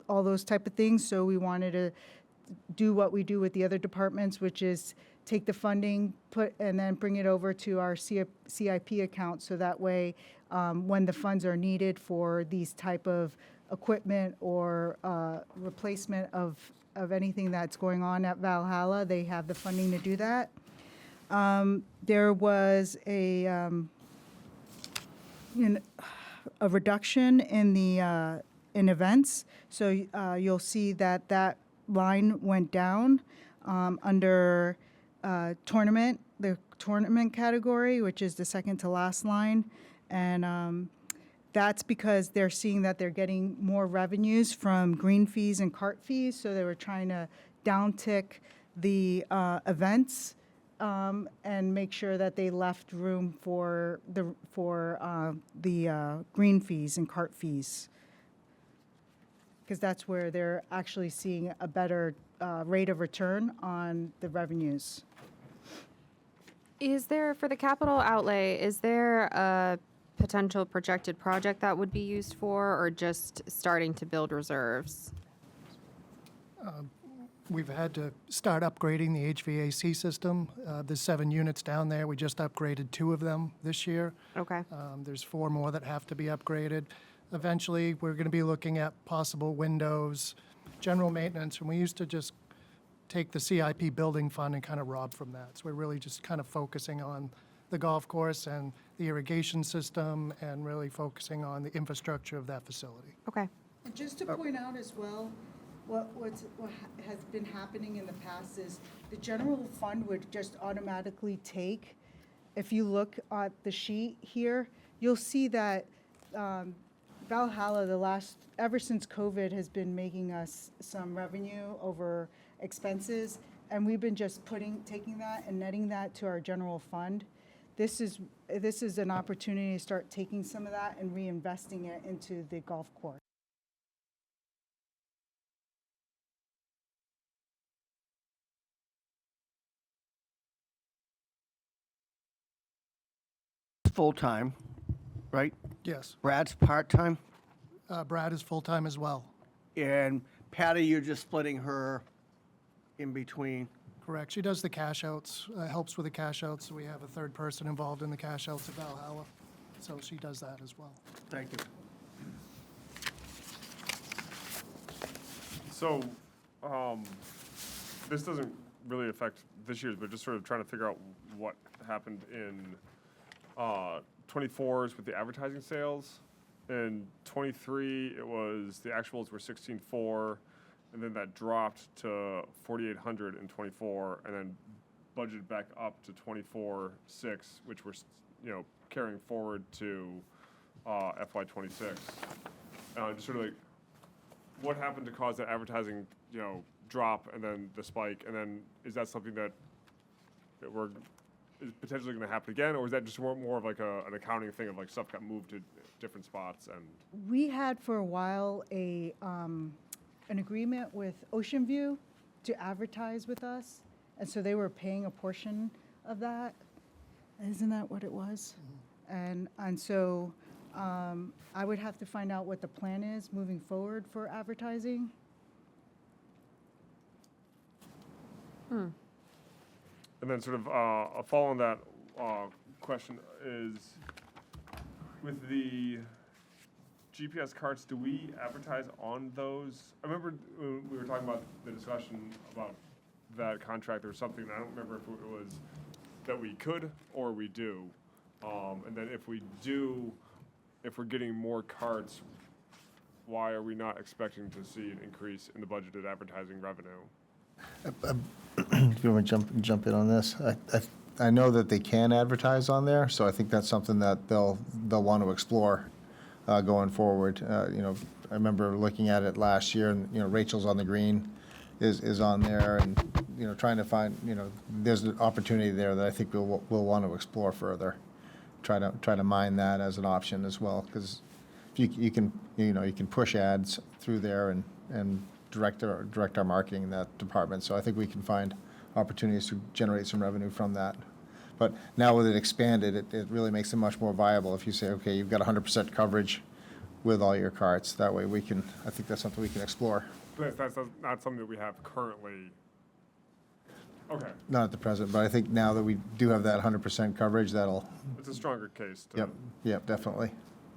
all those type of things. So we wanted to do what we do with the other departments, which is take the funding, and then bring it over to our CIP account. So that way, when the funds are needed for these type of equipment or replacement of anything that's going on at Valhalla, they have the funding to do that. There was a reduction in the in events. So you'll see that that line went down under tournament, the tournament category, which is the second to last line. And that's because they're seeing that they're getting more revenues from green fees and cart fees. So they were trying to downtick the events and make sure that they left room for the green fees and cart fees, because that's where they're actually seeing a better rate of return on the revenues. Is there, for the capital outlay, is there a potential projected project that would be used for, or just starting to build reserves? We've had to start upgrading the HVAC system. There's 7 units down there. We just upgraded 2 of them this year. Okay. There's 4 more that have to be upgraded. Eventually, we're going to be looking at possible windows, general maintenance, and we used to just take the CIP building fund and kind of rob from that. So we're really just kind of focusing on the golf course and the irrigation system and really focusing on the infrastructure of that facility. Okay. And just to point out as well, what has been happening in the past is the general fund would just automatically take, if you look at the sheet here, you'll see that Valhalla, ever since COVID, has been making us some revenue over expenses, and we've been just taking that and netting that to our general fund. This is an opportunity to start taking some of that and reinvesting it into the golf course. Full-time, right? Yes. Brad's part-time, Brad is full-time as well. and Patty, you're just splitting her in between. Correct. She does the cash outs, helps with the cash outs. So we have a third person involved in the cash outs at Valhalla. So she does that as well. Thank you. So, this doesn't really affect this year's, but just sort of trying to figure out what happened in 24s with the advertising sales. In 23, it was, the actuals were 16.4, and then that dropped to 4,800 in 24, and then budgeted back up to 24.6, which we're, carrying forward to FY 26. Just sort of like, what happened to cause that advertising, drop and then the spike? And then is that something that is potentially going to happen again, or is that just more of like an accounting thing of like stuff got moved to different spots? And We had for a while an agreement with Ocean View to advertise with us, and so they were paying a portion of that. Isn't that what it was? Mm-hmm. And so I would have to find out what the plan is moving forward for advertising. And then sort of a follow on that question is, with the GPS carts, do we advertise on those? I remember when we were talking about the discussion about that contract or something, I don't remember if it was that we could or we do. And then if we do, if we're getting more carts, why are we not expecting to see an increase in the budgeted advertising revenue? If you want to jump in on this, I know that they can advertise on there, so I think that's something that they'll want to explore going forward. I remember looking at it last year, and Rachel's on the Green is on there, and trying to find there's an opportunity there that I think we'll want to explore further. Try to mine that as an option as well, because you can push ads through there and direct our marketing in that department. So I think we can find opportunities to generate some revenue from that. But now with it expanded, it really makes it much more viable. If you say, okay, you've got 100% coverage with all your carts. That way I think that's something we can explore. But that's not something that we have currently. Okay, Not at the present, but I think now that we do have that 100% coverage, that'll, it's a stronger case to. yep, definitely.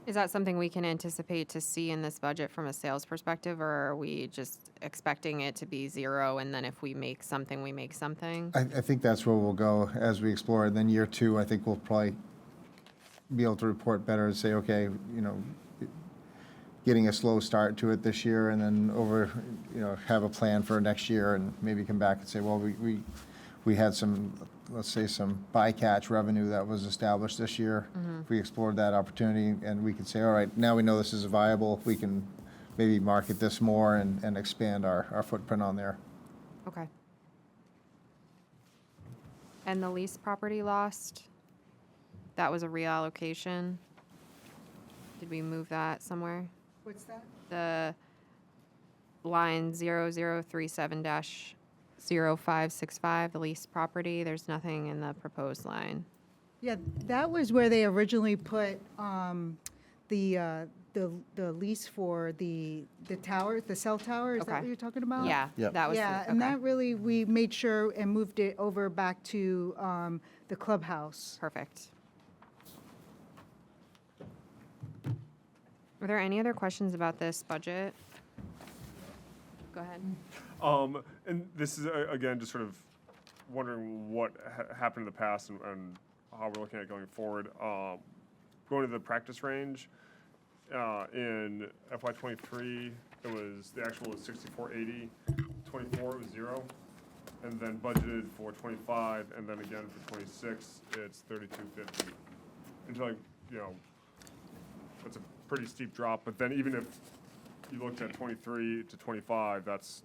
Is that something we can anticipate to see in this budget from a sales perspective, or are we just expecting it to be zero, and then if we make something, we make something? I think that's where we'll go as we explore. And then year two, I think we'll probably be able to report better and say, okay, you know, getting a slow start to it this year, and then have a plan for next year, and maybe come back and say, well, we had some, let's say, some bycatch revenue that was established this year. If we explored that opportunity, and we could say, all right, now we know this is viable, we can maybe market this more and expand our footprint on there. Okay. And the lease property lost? That was a reallocation? Did we move that somewhere? What's that? The line 0037-0565, the lease property, there's nothing in the proposed line. Yeah, that was where they originally put the lease for the tower, the cell tower. Is that Okay. what you're talking about? Yeah, Yep. that was. Yeah, the- and okay. that really, we made sure and moved it over back to the clubhouse. Perfect. Are there any other questions about this budget? Go ahead. And this is, again, just sort of wondering what happened in the past and how we're looking at going forward. Going to the practice range, in FY '23, the actual was 6480, '24 it was 0, and then budgeted for '25, and then again for '26, it's 3250. Until, that's a pretty steep drop, but then even if you looked at '23 to '25, that's,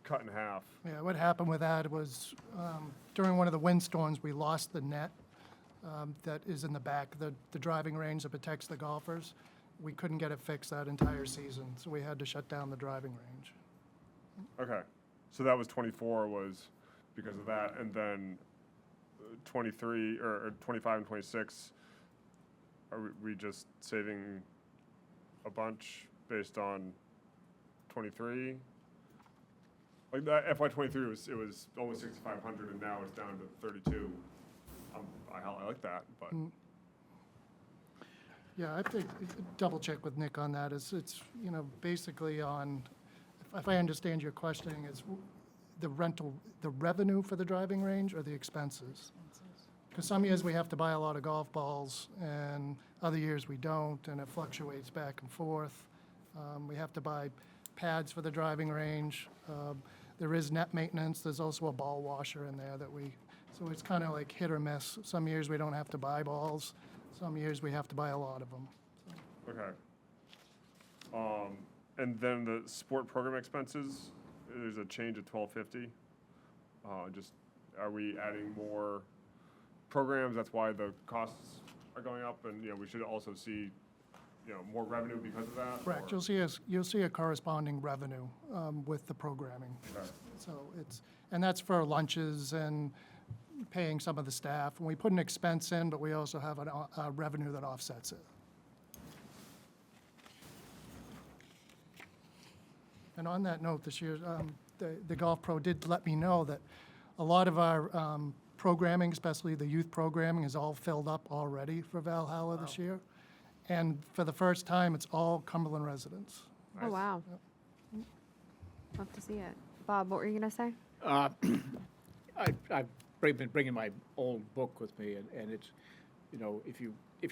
cut in half. Yeah, what happened with that was during one of the windstorms, we lost the net that is in the back, the driving range that protects the golfers. We couldn't get it fixed that entire season, so we had to shut down the driving range. Okay, so that was '24 was because of that, and then '23 or '25 and '26, are we just saving a bunch based on '23? Like that FY '23 it was almost 6,500, and now it's down to 32. I like that, but Yeah, I think, double check with Nick on that, it's, basically on, if I understand your questioning, it's the revenue for the driving range or the expenses? Because some years we have to buy a lot of golf balls, and other years we don't, and it fluctuates back and forth. We have to buy pads for the driving range. There is net maintenance, there's also a ball washer in there so it's kind of like hit or miss. Some years we don't have to buy balls, some years we have to buy a lot of them. okay. And then the sport program expenses, there's a change of 1250. Just, are we adding more programs? That's why the costs are going up, and, we should also see, more revenue because of that? Correct, or- you'll see a corresponding revenue with the programming. Okay. So and that's for lunches and paying some of the staff. And we put an expense in, but we also have a revenue that offsets it. And on that note, this year, the Golf Pro did let me know that a lot of our programming, especially the youth programming, is all filled up already for Valhalla this year. And for the first time, it's all Cumberland residents. Oh, wow. Love to see it. Bob, what were you going to say? I've been bringing my old book with me, and it's, if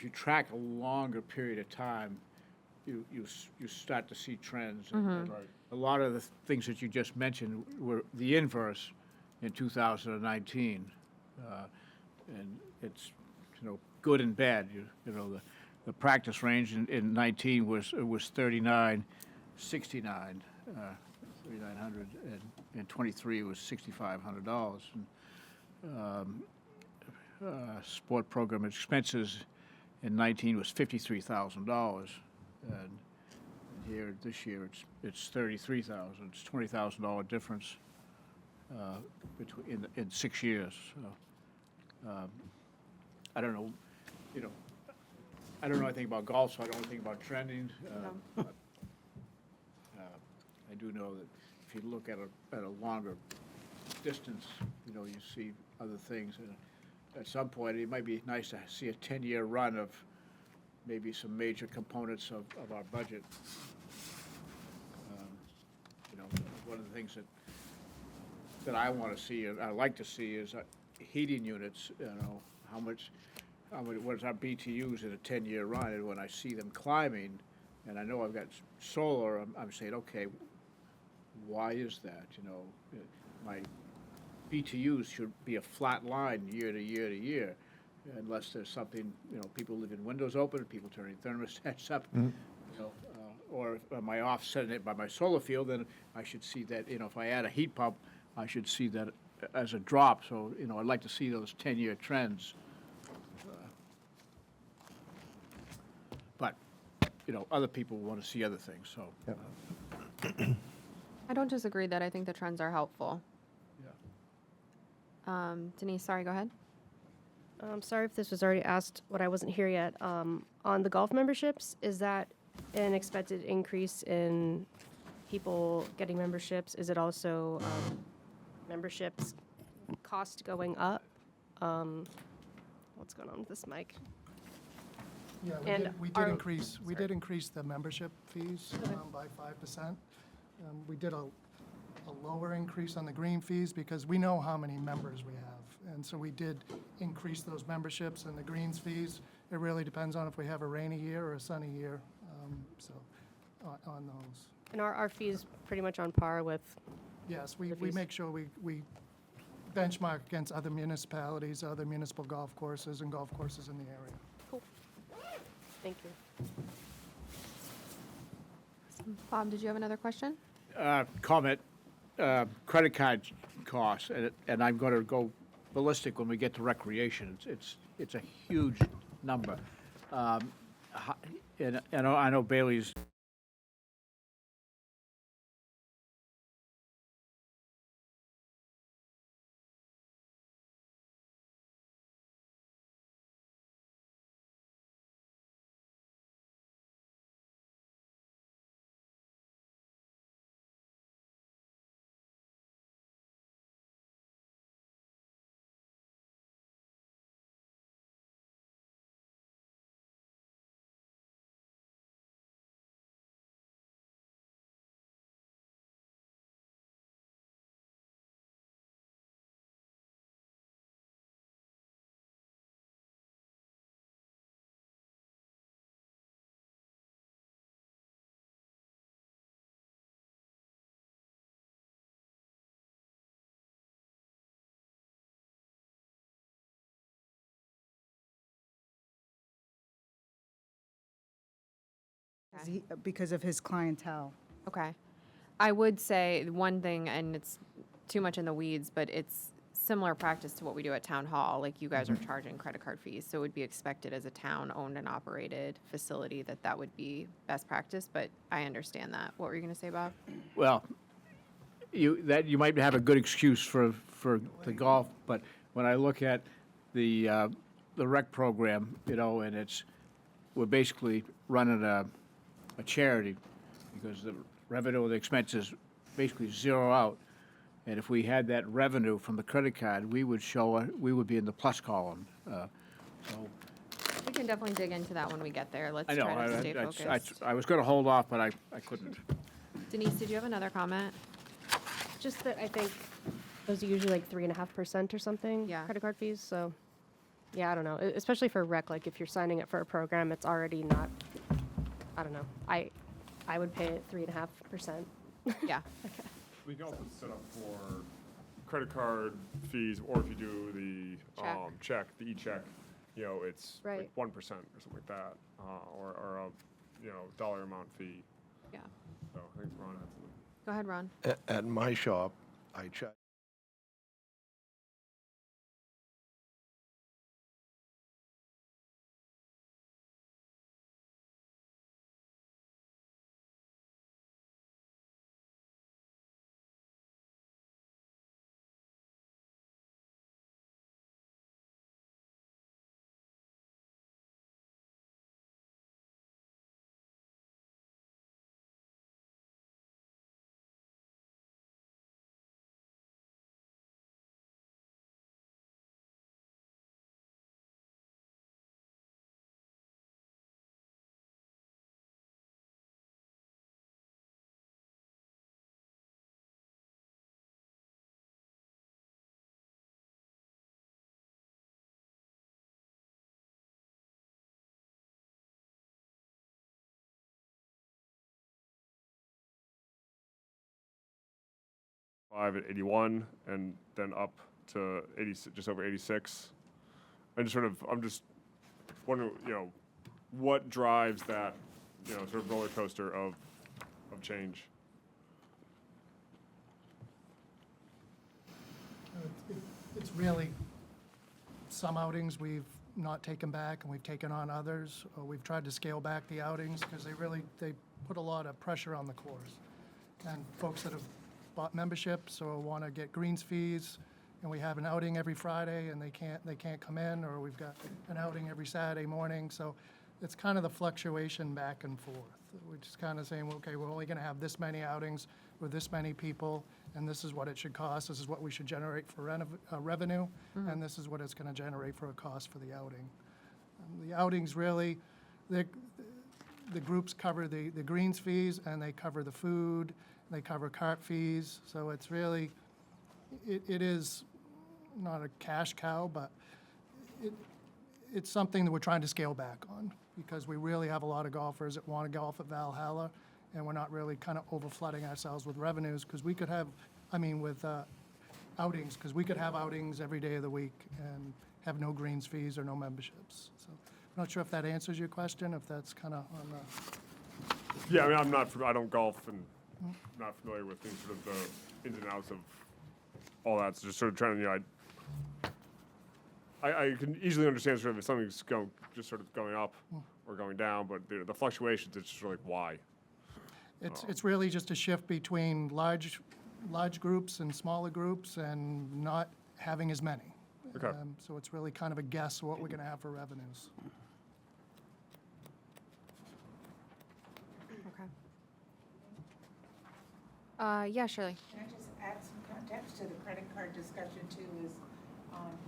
you track a longer period of time, you start to see trends. And Right. a lot of the things that you just mentioned were the inverse in 2019, and it's good and bad. The practice range in 19 was 3969. 3,900, and 23 was $6,500. Sport program expenses in 19 was $53,000, and here this year it's $33,000. It's $20,000 difference between in 6 years. So, I don't know, I don't know anything about golf, so I don't know anything about trending. But, I do know that if you look at a longer distance, you know, you see other things. And at some point, it might be nice to see a 10-year run of maybe some major components of our budget. You know, one of the things that I want to see, and I like to see, is heating units, you know, what is our BTUs in a 10-year run, and when I see them climbing, and I know I've got solar, I'm saying, okay, why is that, you know? My BTUs should be a flat line year to year to year, unless there's something, you know, people leaving windows open, people turning thermostats up, you know, or am I offsetting it by my solar field, then I should see that, you know, if I add a heat pump, I should see that as a drop. So, you know, I'd like to see those 10-year trends. But, you know, other people want to see other things, so. I don't disagree that I think the trends are helpful. Yeah. Denise, sorry, go ahead. I'm sorry if this was already asked when I wasn't here yet. On the golf memberships, is that an expected increase in people getting memberships? Is it also memberships cost going up? What's going on with this mic? Yeah, And we our- did increase the membership fees by 5%. We did a lower increase on the green fees because we know how many members we have. And so we did increase those memberships and the greens fees. It really depends on if we have a rainy year or a sunny year, on those. And are our fees pretty much on par with, Yes, we The fees? make sure we benchmark against other municipalities, other municipal golf courses and golf courses in the area. cool. Thank you. Bob, did you have another question? Comment, credit card costs, and I'm going to go ballistic when we get to recreation. It's a huge number. And I know Bailey's Because of his clientele. Okay. I would say one thing, and it's too much in the weeds, but it's similar practice to what we do at town hall. Like you guys are charging credit card fees, so it would be expected as a town-owned and operated facility that would be best practice, but I understand that. What were you gonna say, Bob? Well, you might have a good excuse for the golf, but when I look at the rec program, you know, and we're basically running a charity because the revenue, the expenses basically zero out. And if we had that revenue from the credit card, we would be in the plus column. So We can definitely dig into that when we get there. Let's I know, try to stay focused. I was going to hold off, but I couldn't. Denise, did you have another comment? Just that I think those are usually like 3.5% or something. Yeah. Credit card fees. So, yeah, I don't know. Especially for rec, like if you're signing up for a program, it's already not. I don't know. I would pay it 3.5%. Yeah. We can also set up for credit card fees, or if you do the Check. the e-check, you know, it's like Right. 1% or something like that, or a, you know, dollar amount fee. Yeah. So I think Ron had something. Go ahead, Ron. At my shop, I check 5 at 81, and then up to 80, just over 86. And I'm just wondering, what drives that, sort of roller coaster of change? It's really, some outings we've not taken back and we've taken on others, or we've tried to scale back the outings because they put a lot of pressure on the course. And folks that have bought memberships or want to get greens fees, and we have an outing every Friday and they can't come in, or we've got an outing every Saturday morning. So it's kind of the fluctuation back and forth. We're just kind of saying, okay, we're only going to have this many outings with this many people, and this is what it should cost. This is what we should generate for revenue, and this is what it's going to generate for a cost for the outing. The outings really, the groups cover the greens fees, and they cover the food, they cover cart fees. So it's really, it is not a cash cow, but it's something that we're trying to scale back on, because we really have a lot of golfers that want to golf at Valhalla, and we're not really kind of over flooding ourselves with revenues, because we could have, with outings, because we could have outings every day of the week and have no greens fees or no memberships. So I'm not sure if that answers your question, if that's kind of on the... Yeah, I don't golf, and not familiar with things, sort of the ins and outs of all that. So just sort of trying to, I can easily understand sort of if something's just sort of going up or going down, but the fluctuations, it's just like, why? It's really just a shift between large groups and smaller groups, and not having as many. Okay. So it's really kind of a guess what we're going to have for revenues. Okay. Yeah, Shirley. Can I just add some context to the credit card discussion too, is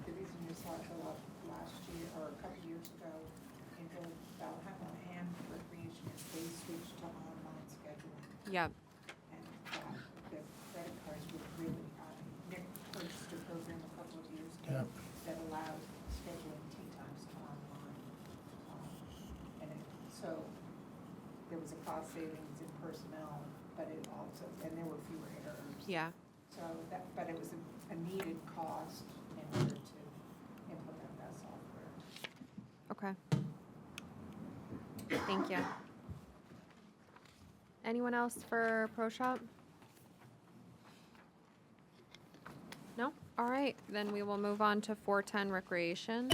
the reason you saw it go up last year, or a couple years ago, in both Valhalla and Recreation, is they switched to online scheduling. Yep. And the credit cards were really, Nick purchased a program a couple of years ago that allowed scheduling tee times online. So there was a cost savings in personnel, but it also, and there were fewer errors. Yeah. So but it was a needed cost in order to implement that software. Okay. Thank you. Anyone else for Pro Shop? No? All right, then we will move on to 410 Recreation.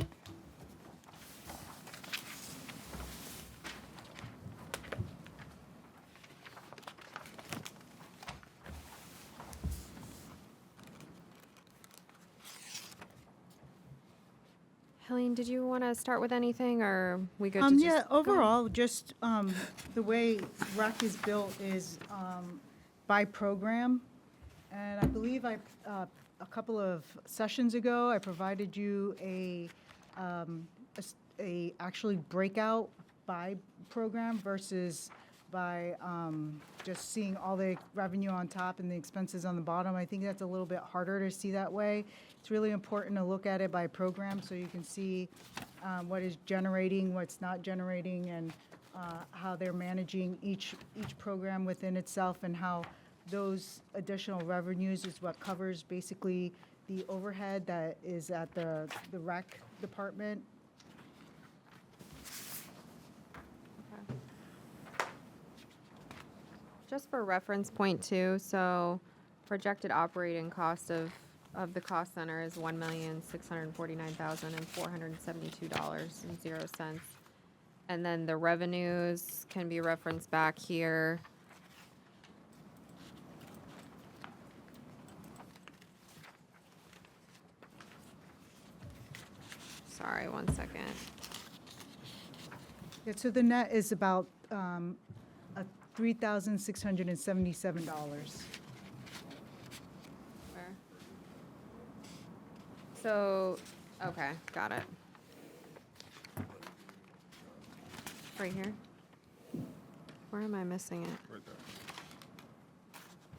Helene, did you want to start with anything, or we good to just? Yeah, go? overall, just the way REC is built is by program. And I believe a couple of sessions ago, I provided you a actually breakout by program versus by just seeing all the revenue on top and the expenses on the bottom. I think that's a little bit harder to see that way. It's really important to look at it by program so you can see what is generating, what's not generating, and how they're managing each program within itself, and how those additional revenues is what covers basically the overhead that is at the rec department. Just for reference point too, so projected operating cost of the cost center is $1,649,472.00. And then the revenues can be referenced back here. Sorry, 1 second. Yeah, so the net is about $3,677. Where? So, okay, got it. Right here? Where am I missing it? Right there.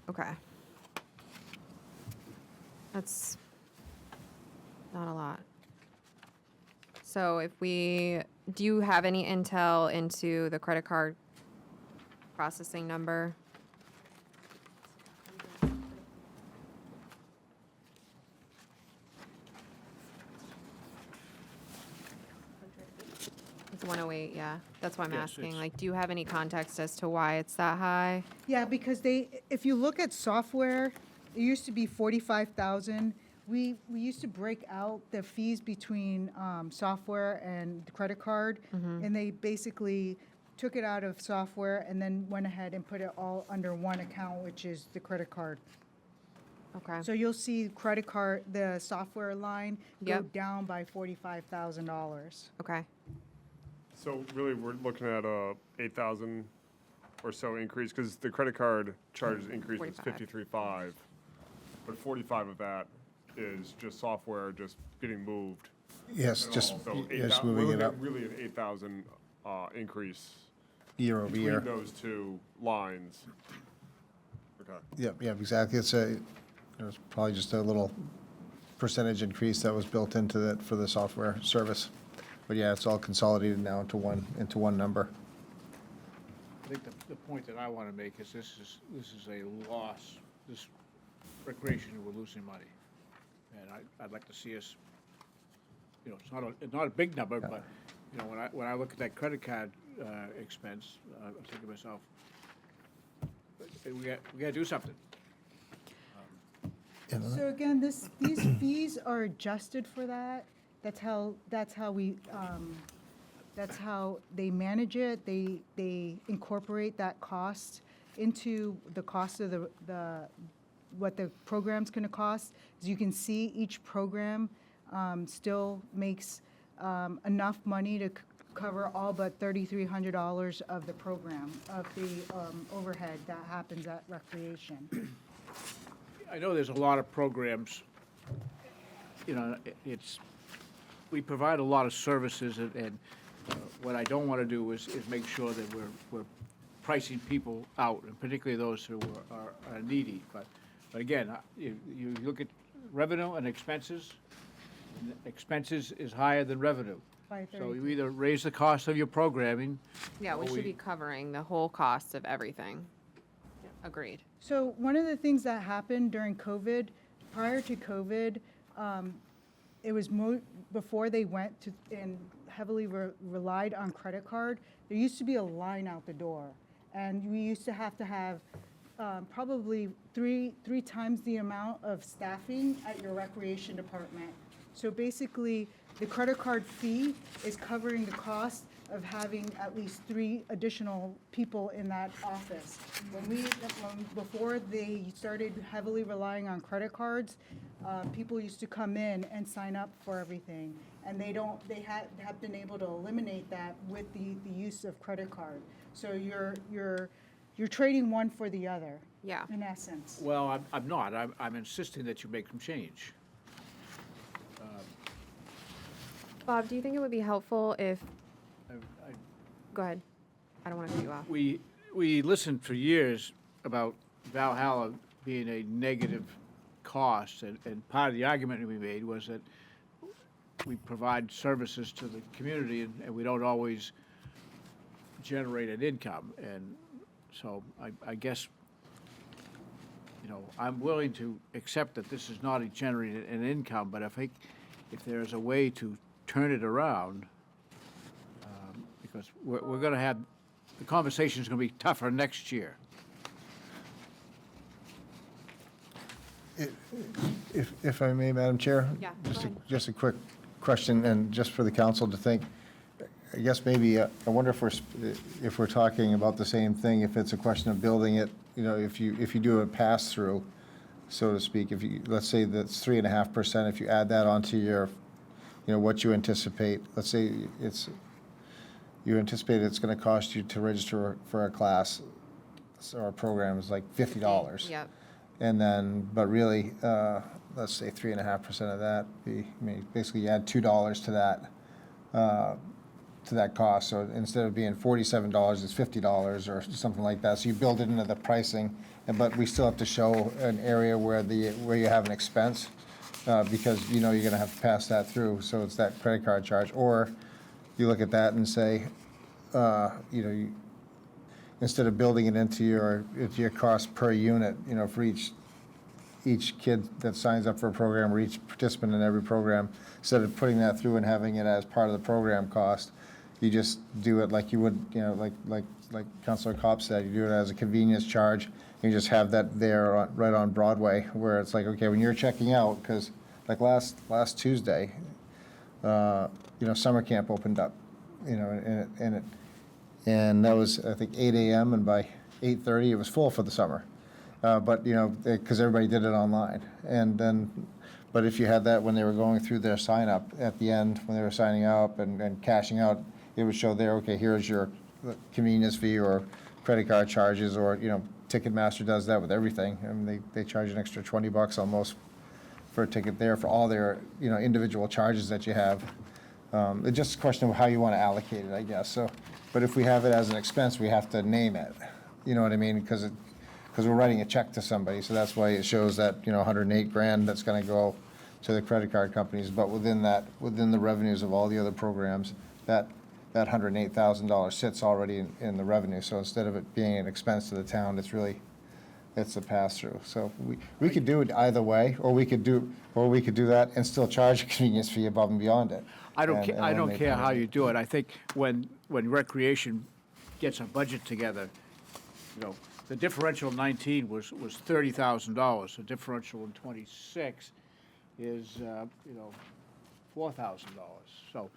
Okay. That's not a lot. So if do you have any intel into the credit card processing number? 108, yeah. That's why I'm Yes, asking. it's- Like, do you have any context as to why it's that high? Yeah, because if you look at software, it used to be 45,000. We used to break out the fees between software and the credit card, and they basically took it out of software and then went ahead and put it all under one account, which is the credit card. Okay. So you'll see credit card, the software line go Yep. down by $45,000. Okay. So really, we're looking at a 8,000 or so increase, because the credit card charges increase was 45. 53.5, but 45 of that is just software just getting moved. Yes, and just, all. So yes, 8,000 moving we're it looking up at really an 8,000 increase year over year. between those two lines. Okay. Yep, yep, exactly. There's probably just a little percentage increase that was built into that for the software service. But yeah, it's all consolidated now into one number. I think the point that I want to make is this is a loss. This recreation, we're losing money. And I'd like to see us, it's not a big number, but, when I look at that credit card expense, I'm thinking to myself, we got to do something. So again, these fees are adjusted for that. That's how they manage it. They incorporate that cost into the cost of what the program's gonna cost. As you can see, each program still makes enough money to cover all but $3,300 of the program, of the overhead that happens at recreation. I know there's a lot of programs, we provide a lot of services, and what I don't want to do is make sure that we're pricing people out, and particularly those who are needy. But again, you look at revenue and expenses, and expenses is higher than revenue. By So you 33. either raise the cost of your programming. Yeah, we or should be covering the whole cost of everything. Agreed. So one of the things that happened during COVID, prior to COVID, it was before they went to and heavily relied on credit card. There used to be a line out the door, and we used to have probably three times the amount of staffing at your recreation department. So basically, the credit card fee is covering the cost of having at least 3 additional people in that office. Before they started heavily relying on credit cards, people used to come in and sign up for everything. And they have been able to eliminate that with the use of credit card. So you're trading one for the other. Yeah. In essence. Well, I'm not. I'm insisting that you make some change. Bob, do you think it would be helpful if, I- go ahead. I don't want to cut you off. We listened for years about Valhalla being a negative cost, and part of the argument we made was that we provide services to the community, and we don't always generate an income. And so I guess, I'm willing to accept that this is not a generated an income, but if there's a way to turn it around, because we're going to have, the conversation's going to be tougher next year. If I may, Madam Chair? Yeah, go ahead. Just a quick question, and just for the council to think. I guess maybe, I wonder if we're talking about the same thing, if it's a question of building it, if you do a pass-through, so to speak, let's say that's 3.5%, if you add that onto your, what you anticipate, let's say you anticipate it's gonna cost you to register for a class, or a program is like $50. Yep. And then, but really, let's say 3.5% of that, basically you add $2 to that cost. So instead of being $47, it's $50 or something like that. So you build it into the pricing, but we still have to show an area where you have an expense, because you're gonna have to pass that through. So it's that credit card charge. Or you look at that and say, instead of building it into your cost per unit, for each kid that signs up for a program, or each participant in every program, instead of putting that through and having it as part of the program cost, you just do it like you would, like Councilor Kopp said, you do it as a convenience charge. You just have that there right on Broadway, where it's like, okay, when you're checking out, because like last Tuesday, summer camp opened up, and that was, I think, 8 a.m., and by 8:30, it was full for the summer. But, because everybody did it online. And then, but if you had that when they were going through their sign up at the end, when they were signing up and cashing out, it would show there, okay, here's your convenience fee or credit card charges, or, Ticketmaster does that with everything. I mean, they charge an extra $20 almost for a ticket there for all their, individual charges that you have. It's just a question of how you want to allocate it, I guess. So, but if we have it as an expense, we have to name it. You know what I mean? Because we're writing a check to somebody, so that's why it shows that, 108 grand that's going to go to the credit card companies. But within the revenues of all the other programs, that $108,000 sits already in the revenue. So instead of it being an expense to the town, it's a pass-through. So we could do it either way, or we could do that and still charge a convenience fee above and beyond it. I don't And I don't eliminate care the how revenue. you do it. I think when recreation gets a budget together, the differential in 19 was $30,000. The differential in 26 is, $4,000. So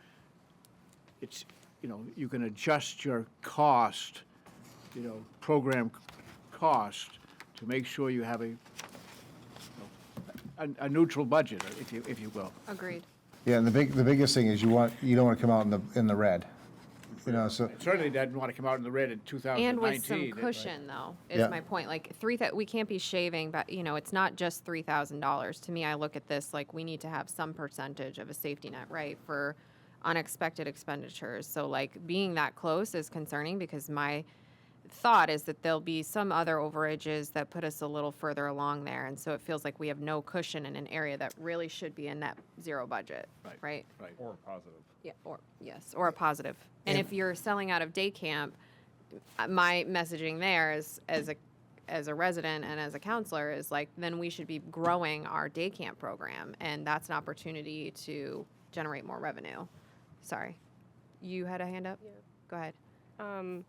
it's, you can adjust your cost, program cost to make sure you have a neutral budget, if you will. Agreed. Yeah, and the biggest thing is you don't want to come out in the red. So Certainly didn't want to come out in the red in 2019. And with some cushion, though, is Yeah. my point. Like we can't be shaving, but it's not just $3,000. To me, I look at this like we need to have some percentage of a safety net, right, for unexpected expenditures. So like being that close is concerning because my thought is that there'll be some other overages that put us a little further along there, and so it feels like we have no cushion in an area that really should be a net zero budget, right? Right. Or positive. Yeah, or a positive. And if you're selling out of day camp, my messaging there is as a resident and as a counselor is like, then we should be growing our day camp program, and that's an opportunity to generate more revenue. Sorry, you had a hand up? Yeah. Go ahead.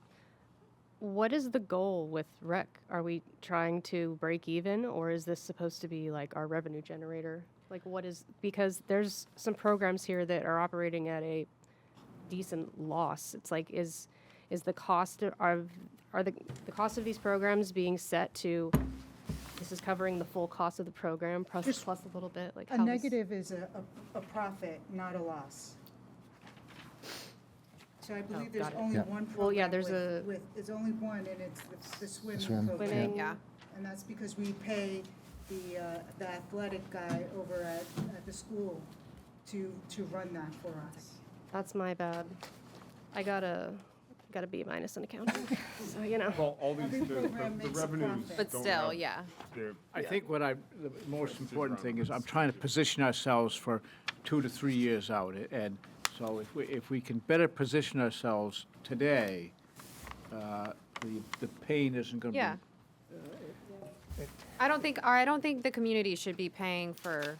What is the goal with rec? Are we trying to break even, or is this supposed to be like our revenue generator? Like because there's some programs here that are operating at a decent loss. It's like, is the cost the cost of these programs being set to, this is covering the full cost of the program plus a little bit? Like A negative is a profit, not a loss. So I believe there's got it. only Yeah. one program. Well, yeah, there's there's only one, and it's the swimming swim. program. Swimming. Yeah. And that's because we pay the athletic guy over at the school to run that for us. That's my bad. I got a B- in accounting, so Well, all these, Every program the makes a revenues profit. But don't still, have yeah. their- I think the most important thing is I'm trying to position ourselves for 2 to 3 years out. And so if we can better position ourselves today, the pain isn't going to be. Yeah. I don't think the community should be paying for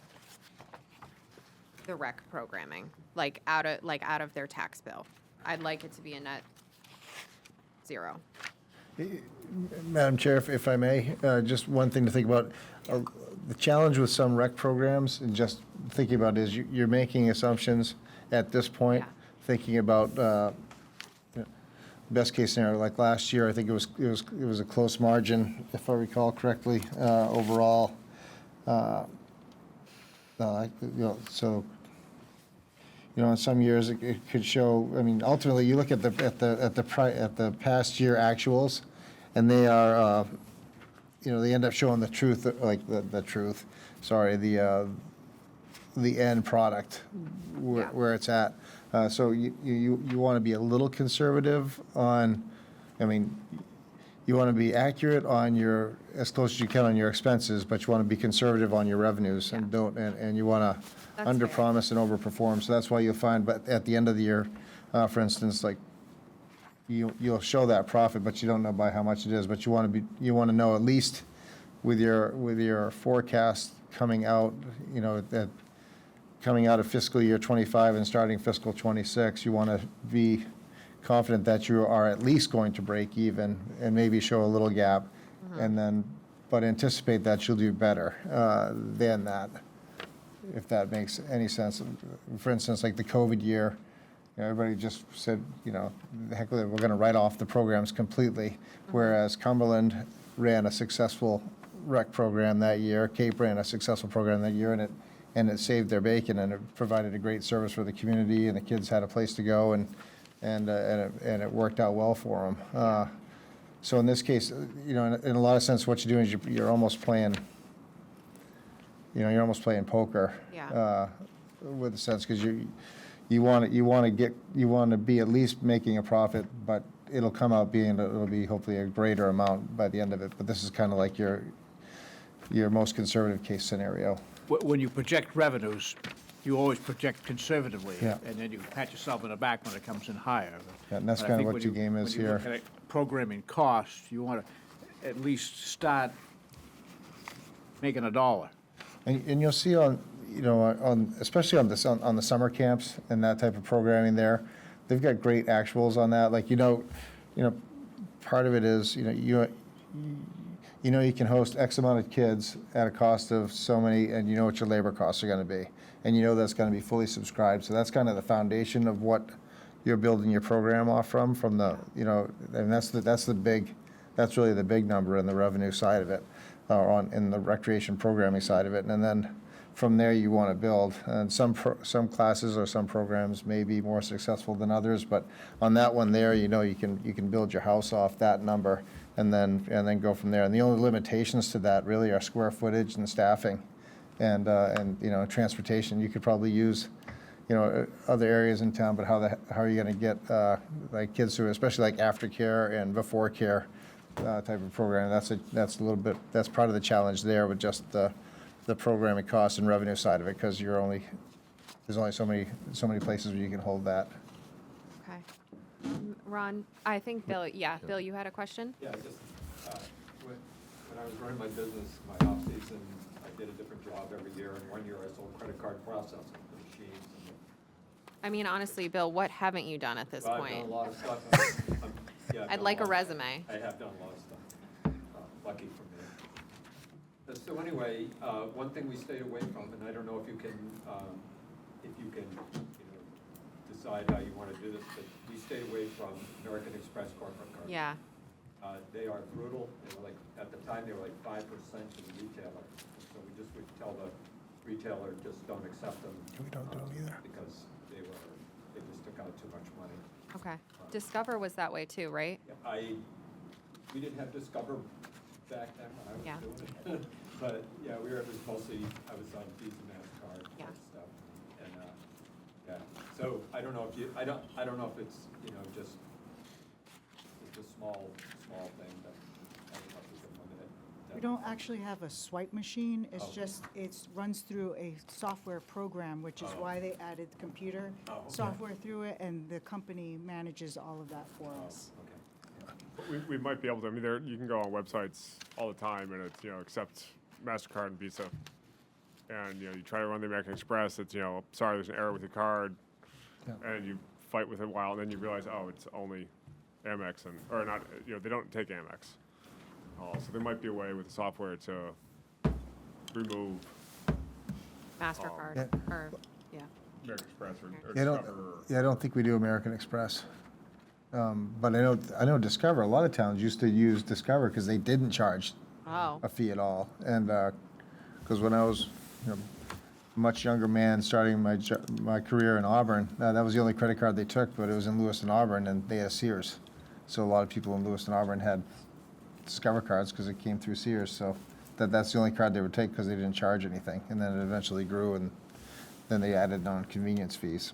the rec programming, like out of their tax bill. I'd like it to be a net zero. Madam Chair, if I may, just one thing to think about. The challenge with some rec programs, and just thinking about is you're making assumptions at this point, Yeah. thinking about best case scenario. Like last year, I think it was a close margin, if I recall correctly, overall. So. In some years, it could show, I mean, ultimately, you look at the past year actuals, and they are, they end up showing the truth, like the truth, sorry, the end product, Yeah. where it's at. So you want to be a little conservative on, I mean, you want to be accurate on as close as you can on your expenses, but you want to be conservative on your revenues, and and you want to That's fair. underpromise and overperform. So that's why you'll find, but at the end of the year, for instance, like, you'll show that profit, but you don't know by how much it is, but you want to know at least with your forecast coming out, coming out of fiscal year '25 and starting fiscal '26, you want to be confident that you are at least going to break even and maybe show a little gap, and then, but anticipate that you'll do better than that, if that makes any sense. For instance, like the COVID year, you know, everybody just said, you know, heck with it, we're going to write off the programs completely, whereas Cumberland ran a successful rec program that year, Cape ran a successful program that year, and it saved their bacon, and it provided a great service for the community, and the kids had a place to go, and it worked out well for them. So in this case, you know, in a lot of sense, what you're doing is you're almost playing, you know, you're almost playing poker. Yeah. With a sense, because you want to be at least making a profit, but it'll come out it'll be hopefully a greater amount by the end of it. But this is kind of like your most conservative case scenario. When you project revenues, you always project conservatively. Yeah. And then you pat yourself on the back when it comes in higher. Yeah, and that's But I kind of think what when your game is when you look here. at programming costs, you want to at least start making a dollar. And you'll see on, you know, especially on the summer camps and that type of programming there, they've got great actuals on that. Like, you know, part of it is, you know, you can host X amount of kids at a cost of so many, and you know what your labor costs are going to be, and you know that's going to be fully subscribed. So that's kind of the foundation of what you're building your program off from the, you know, and that's really the big number in the revenue side of it, or in the recreation programming side of it, and then from there you want to build. And some classes or some programs may be more successful than others, but on that one there, you know, you can build your house off that number, and then go from there. And the only limitations to that really are square footage and staffing, and you know, transportation. You could probably use, you know, other areas in town, but how are you going to get like kids who, especially like aftercare and before care type of program? That's a little bit, that's part of the challenge there with just the programming cost and revenue side of it, because there's only so many places where you can hold that. Okay. Ron, I think Bill, Bill, you had a question? Yeah, just, when I was running my business, my off-season, I did a different job every year, and one year I sold credit card processing machines. I mean, honestly, Bill, what haven't you done at this Well, point? I've done a lot of stuff. Yeah, I've I'd done like a lot. resume. I have done a lot of stuff, lucky for me. So anyway, one thing we stayed away from, and I don't know if you can, you know, decide how you want to do this, but we stayed away from American Express corporate cards. Yeah. They are brutal. They were like, at the time, they were like 5% to the retailer. So we just would tell the retailer, just don't accept them. We don't do them either. Because they just took out too much money. Okay. Discover was that way too, right? We didn't have Discover back then when I was doing it. But yeah, it was mostly, I was on Visa, MasterCard type stuff. And, yeah, so I don't know if I don't know if it's, you know, just, it's a small thing, but I don't know if we can limit it. We don't actually have a swipe machine. It's just, it runs through a software program, which is why they added computer software through it, and the company manages all of that for us. Okay. We might be able to, I mean, you can go on websites all the time, and it's, you know, accept MasterCard and Visa. And, you know, you try to run the American Express, it's, you know, sorry, there's an error with your card. Yeah. And you fight with it a while, and then you realize, oh, it's only Amex, or not, you know, they don't take Amex. So there might be a way with the software to remove MasterCard or, yeah. American Express or Yeah, Discover. I don't think we do American Express. But I know Discover, a lot of towns used to use Discover because they didn't charge Oh, a fee at all. And, because when I was, you know, a much younger man starting my career in Auburn, that was the only credit card they took, but it was in Lewiston, Auburn, and they had Sears. So a lot of people in Lewiston, Auburn had Discover cards because it came through Sears. So that's the only card they would take because they didn't charge anything. And then it eventually grew, and then they added on convenience fees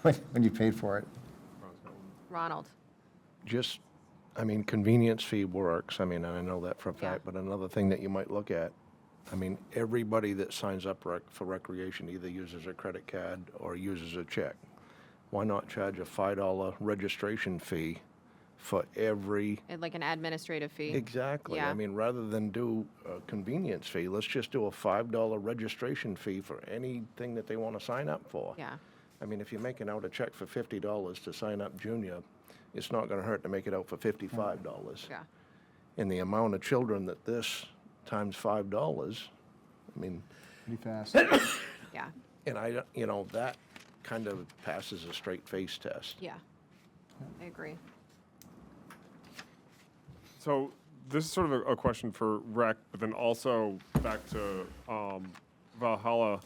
when you paid for it. Ronald. Just, I mean, convenience fee works. I mean, and I know that for a Yeah. fact, but another thing that you might look at, I mean, everybody that signs up for recreation either uses a credit card or uses a check. Why not charge a $5 registration fee for every... Like an administrative fee. Exactly. Yeah. I mean, rather than do a convenience fee, let's just do a $5 registration fee for anything that they want to sign up for. Yeah. I mean, if you're making out a check for $50 to sign up junior, it's not gonna hurt to make it out for $55. Yeah. And the amount of children that this times $5, I mean, Pretty fast. Yeah. and that kind of passes a straight face test. Yeah. I agree. So this is sort of a question for Rec, but then also back to Valhalla.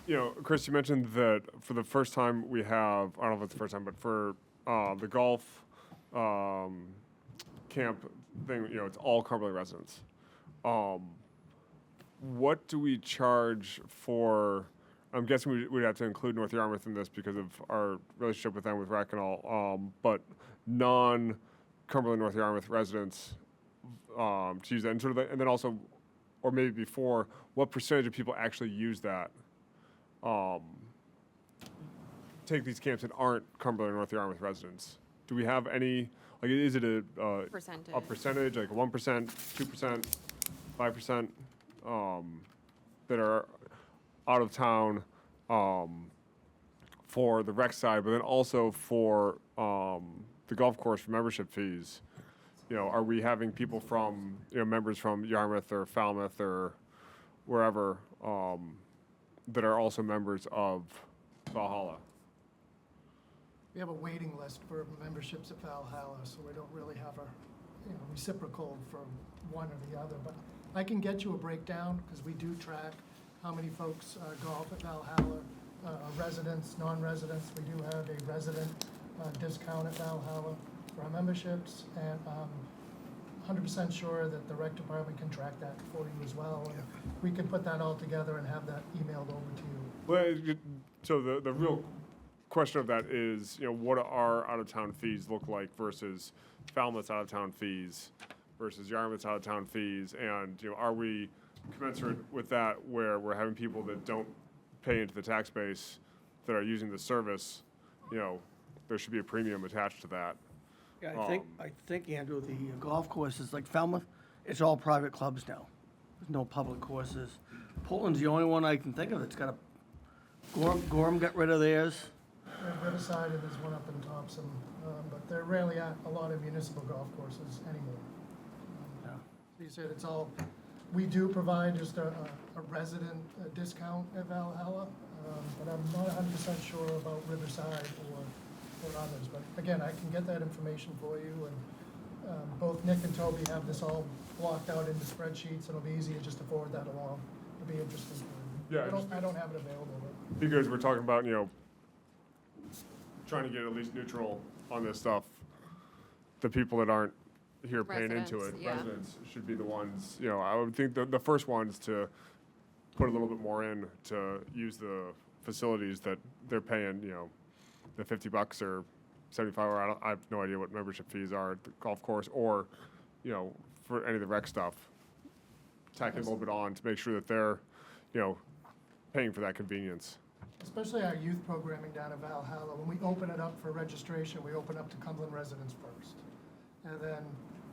You know, Chris, you mentioned that for the first time we have, I don't know if it's the first time, but for the golf camp thing, you know, it's all Cumberland residents. What do we charge for? I'm guessing we'd have to include North Yarmouth in this because of our relationship with them with Rec and all. But non-Cumberland North Yarmouth residents to use that, and sort of, and then also, or maybe before, what percentage of people actually use that? Take these camps that aren't Cumberland North Yarmouth residents. Do we have any? Like, is it a percentage, like 1%, 2%, 5%, that are out of town for the rec side, but then also for the golf course for membership fees? You know, are we having people from, you know, members from Yarmouth or Falmouth or wherever that are also members of Valhalla? We have a waiting list for memberships at Valhalla, so we don't really have a, reciprocal for one or the other. But I can get you a breakdown, because we do track how many folks golf at Valhalla, residents, non-residents. We do have a resident discount at Valhalla for our memberships, and 100% sure that the rec department can track that for you as well. And we can put that all together and have that emailed over to you. Well, so the real question of that is, you know, what our out-of-town fees look like versus Falmouth's out-of-town fees versus Yarmouth's out-of-town fees, and, you know, are we commensurate with that where we're having people that don't pay into the tax base that are using the service? You know, there should be a premium attached to that. Yeah, I think, Andrew, the golf courses like Falmouth, it's all private clubs now. There's no public courses. Portland's the only one I can think of that's got a, Gorham got rid of theirs. We have Riverside, and there's one up in Thompson, but there rarely are a lot of municipal golf courses anymore. So you said it's all, we do provide just a resident discount at Valhalla, but I'm not 100% sure about Riverside or others. But again, I can get that information for you, and both Nick and Toby have this all blocked out into spreadsheets, and it'll be easy just to forward that along. It'll be interesting for you. Yeah, I don't have it available, but. Because we're talking about, you know, trying to get at least neutral on this stuff. The people that aren't here paying into it, Residents, yeah. residents, should be the ones, you know, I would think the first ones to put a little bit more in to use the facilities that they're paying, you know, the $50 or 75, or I have no idea what membership fees are at the golf course, or, you know, for any of the rec stuff. Tack it a little bit on to make sure that they're, you know, paying for that convenience. Especially our youth programming down at Valhalla, when we open it up for registration, we open up to Cumberland residents first. And then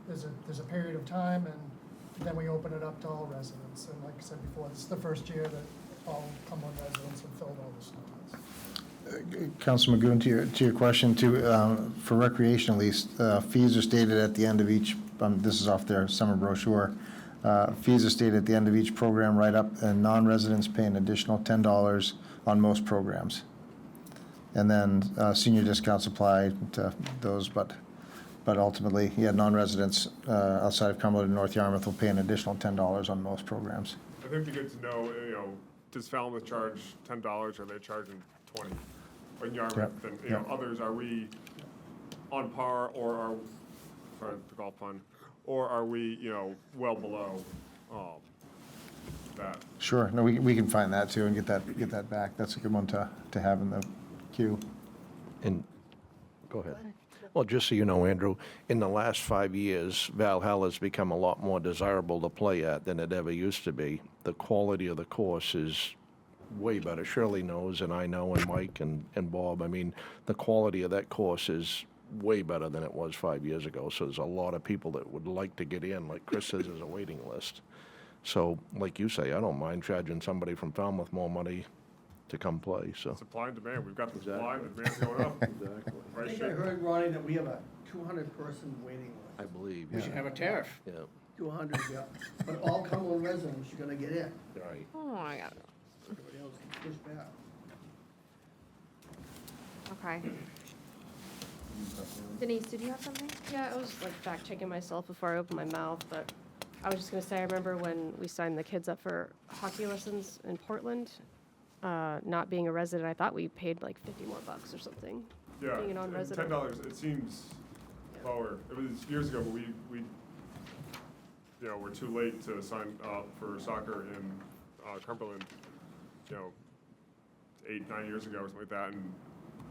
there's a period of time, and then we open it up to all residents. And like I said before, this is the first year that all Cumberland residents have filled all the slots. Councilman Magoon, to your question too, for recreation at least, fees are stated at the end of each, this is off their summer brochure. Fees are stated at the end of each program write-up, and non-residents pay an additional $10 on most programs. And then senior discounts apply to those, but ultimately, yeah, non-residents outside of Cumberland and North Yarmouth will pay an additional $10 on most programs. I think it'd be good to know, you know, does Falmouth charge $10, or are they charging 20? Or in Yarmouth, Yep. and, you know, Yep. others, are we on par, or are, sorry, the golf pun, or are we, you know, well below that? Sure, no, we can find that too and get that back. That's a good one to have in the queue. And, go ahead. Well, just so you know, Andrew, in the last 5 years, Valhalla's become a lot more desirable to play at than it ever used to be. The quality of the course is way better. Shirley knows, and I know, and Mike and Bob. I mean, the quality of that course is way better than it was 5 years ago. So there's a lot of people that would like to get in. Like Chris says, there's a waiting list. So, like you say, I don't mind charging somebody from Falmouth more money to come play, so. Supply and demand, we've got the supply, the demand's going up. Exactly. I Right, think I Shane? heard, Ronnie, that we have a 200-person waiting I list. believe. We should have a tariff. Yeah, 200, yeah. But all Cumberland residents are gonna get in. right. Oh my God. Everybody else can push back. Okay. Denise, did you have something? Yeah, I was like fact checking myself before I opened my mouth, but I was just gonna say, I remember when we signed the kids up for hockey lessons in Portland, not being a resident, I thought we paid like 50 more bucks or something. Yeah, Being a and non-resident. $10, it seems lower. It was years ago, but we, we're too late to sign up for soccer in Cumberland, 8, 9 years ago or something like that, and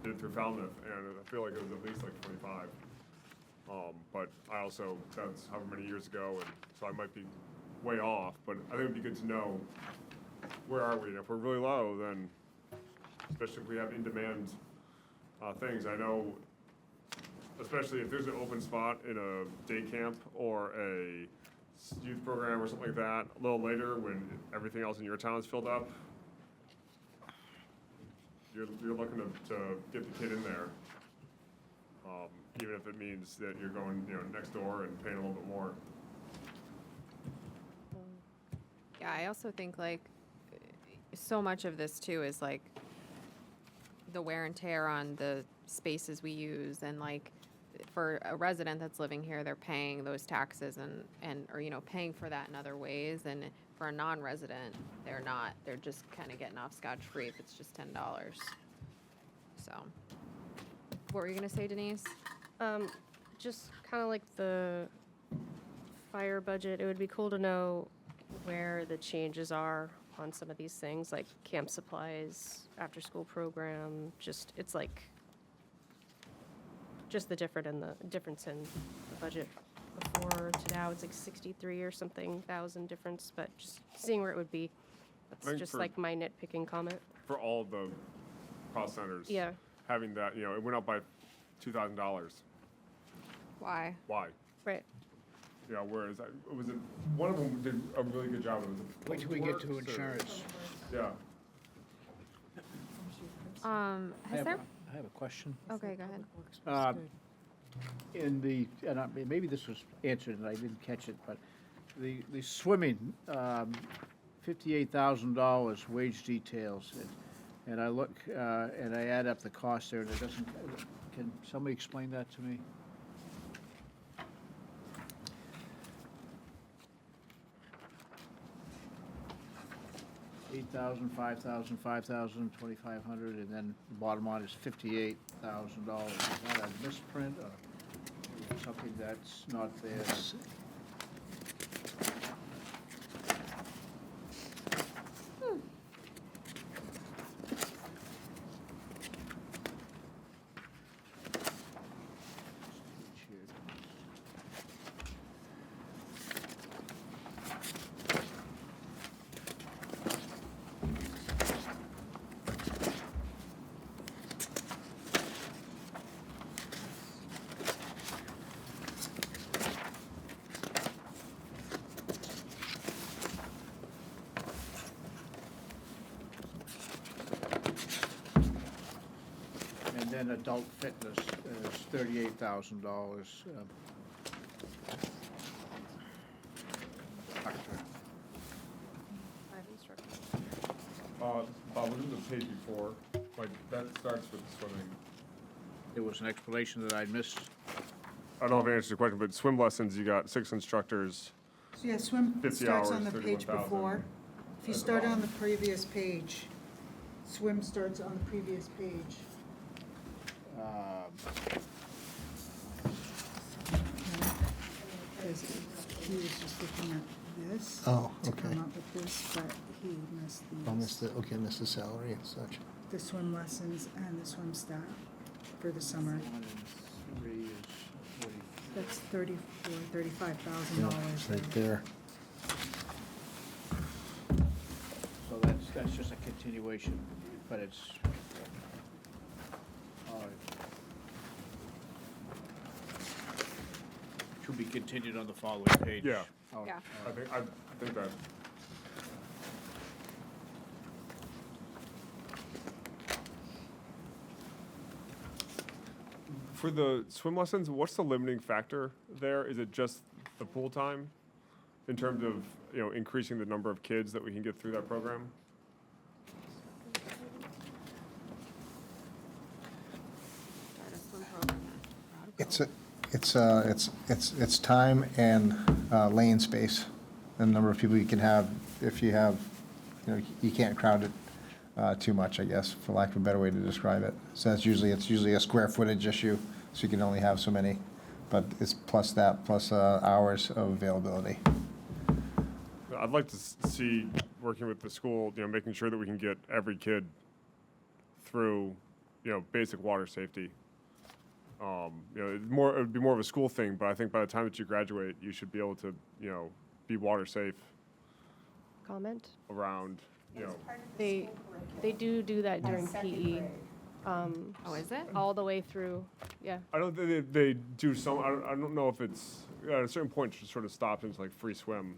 did it through Falmouth, and I feel like it was at least like 25. But I also, that's however many years ago, and so I might be way off, but I think it'd be good to know, where are we? And if we're really low, then, especially if we have in-demand things, I know, especially if there's an open spot in a day camp or a youth program or something like that, a little later when everything else in your town is filled up, you're looking to get the kid in there, even if it means that you're going, next door and paying a little bit more. Yeah, I also think like so much of this too is like the wear and tear on the spaces we use, and like for a resident that's living here, they're paying those taxes or paying for that in other ways, and for a non-resident, they're not. They're just kind of getting off scotch-free if it's just $10. So, what were you gonna say, Denise? Just kind of like the fire budget, it would be cool to know where the changes are on some of these things, like camp supplies, after-school program, it's like, just the difference in the budget before to now, it's like 63 or something thousand difference, but just seeing where it would be. That's think just for- like my nitpicking comment. For all of the cost centers. Yeah. Having that, it went up by $2,000. Why? Why? Right. Whereas one of them did a really good job. It was a Wait till we get to Works or- insurance. Yeah. I Is there? have a question. Okay, go ahead. In the, maybe this was answered and I didn't catch it, but the swimming, $58,000 wage details. And I look, and I add up the cost there and it doesn't, can somebody explain that to me? $8,000, $5,000, $5,000, $2,500, and then the bottom line is $58,000. Is that a misprint or something that's not there? And then adult fitness is $38,000. Bob, what was the page before? Like, that starts with swimming. There was an explanation that I missed. I don't know if I answered the question, but swim lessons, you got 6 instructors. So yeah, swim 50 starts on hours, the page 31,000. before. If you At the start on bottom. the previous page, swim starts on the previous page. Because he was just looking at this. Oh, To okay. come up with this, but he missed I'll miss these. miss the salary and such. The swim lessons and the swim staff for the summer. 103 is 40. That's $35,000 Right there. So that's just a continuation, but it's, all right. To be continued on the following page. Yeah. All right. Yeah. I think that. For the swim lessons, what's the limiting factor there? Is it just the pool time in terms of, increasing the number of kids that we can get through that program? Start a swim program at It's time and lane space, the number of people you can have. If you have, you can't crowd it too much, I guess, for lack of a better way to describe it. So it's usually a square footage issue, so you can only have so many. But it's plus hours of availability. I'd like to see, working with the school, making sure that we can get every kid through, basic water safety. It would be more of a school thing, but I think by the time that you graduate, you should be able to, be water safe Comment? around, They do that during PE, Oh, is it? all the way through, yeah. I don't think they do some. I don't know if it's at a certain point it sort of stops into like free swim,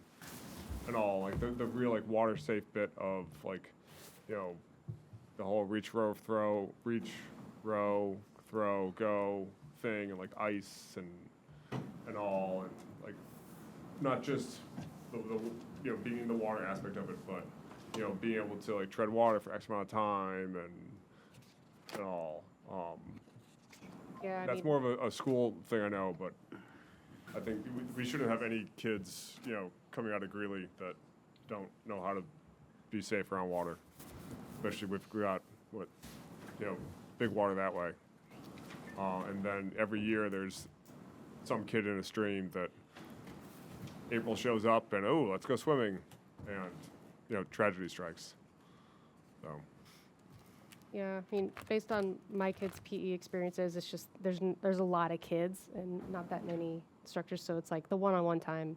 and all like the real like water safe bit of like, the whole reach row throw go thing, and like ice and all, and like not just the being in the water aspect of it, but being able to like tread water for X amount of time and all. Yeah, I That's mean, more of a school thing, I know, but I think we shouldn't have any kids, coming out of Greeley that don't know how to be safe around water, especially if we got big water that way. And then every year there's some kid in a stream that April shows up and, oh, let's go swimming, and tragedy strikes. So. yeah, I mean, based on my kids' PE experiences, it's just, there's a lot of kids and not that many instructors, so it's like the one-on-one time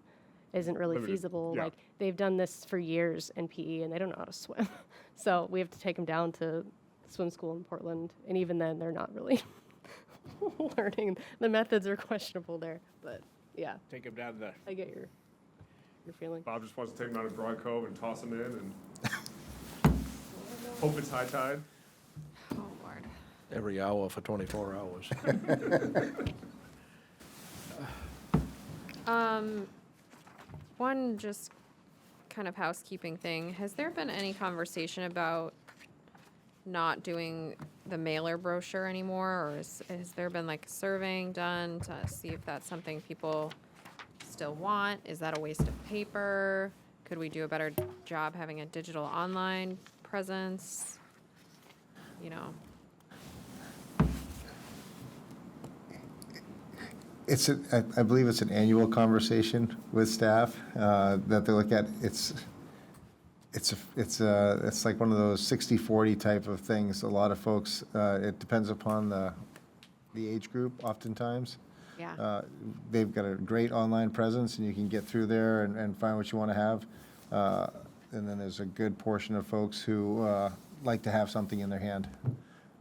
isn't really Limited, feasible. yeah. Like, they've done this for years in PE, and they don't know how to swim. So we have to take them down to swim school in Portland, and even then, they're not really learning. The methods are questionable there, but yeah, Take them down the, I get your feeling. Bob just wants to take him out of Broad Cove and toss him in and hope it's high tide. Oh, Lord. Every hour for 24 hours. One just kind of housekeeping thing. Has there been any conversation about not doing the mailer brochure anymore, or has there been like surveying done to see if that's something people still want? Is that a waste of paper? Could we do a better job having a digital online presence? I believe it's an annual conversation with staff that they look at. It's like one of those 60-40 type of things. A lot of folks, it depends upon the age group oftentimes. Yeah. They've got a great online presence, and you can get through there and find what you want to have. And then there's a good portion of folks who like to have something in their hand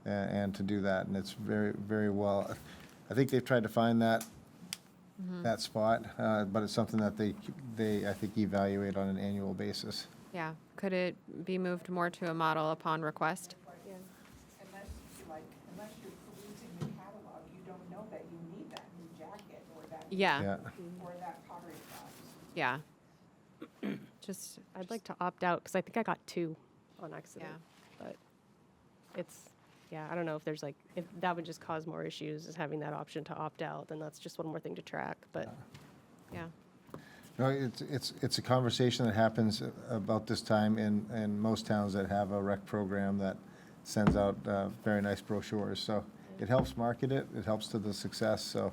and to do that. And it's very, very well. I think they've tried to find that spot, but it's something that they I think evaluate on an annual basis. Yeah. Could it be moved more to a model upon request? Unless you're perusing the catalog, you don't know that you need that new jacket or that. Yeah. Yeah. Or that pottery box. Yeah. Just, I'd like to opt out, because I think I got 2 on accident. But it's, yeah, I don't know if there's like, if that would just cause more issues, is having that option to opt out, then that's just one more thing to track, but. yeah. No, it's a conversation that happens about this time in most towns that have a rec program that sends out very nice brochures. So it helps market it. It helps to the success. So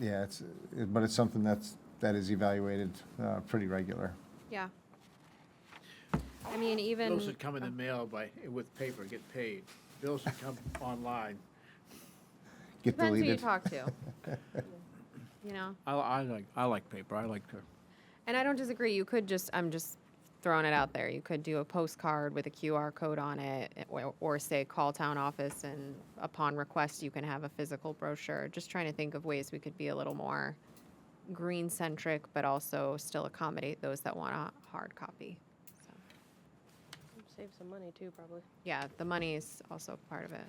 but it's something that is evaluated pretty regular. Yeah. I mean, even. bills that come in the mail with paper get paid. Bills that come online. Get Depends who you deleted. talk to. I like paper. I like to. And I don't disagree. You could I'm just throwing it out there. You could do a postcard with a QR code on it, or say call town office, and upon request you can have a physical brochure. Just trying to think of ways we could be a little more green centric, but also still accommodate those that want a hard copy. So, Save some money too, probably. yeah, the money is also part of it.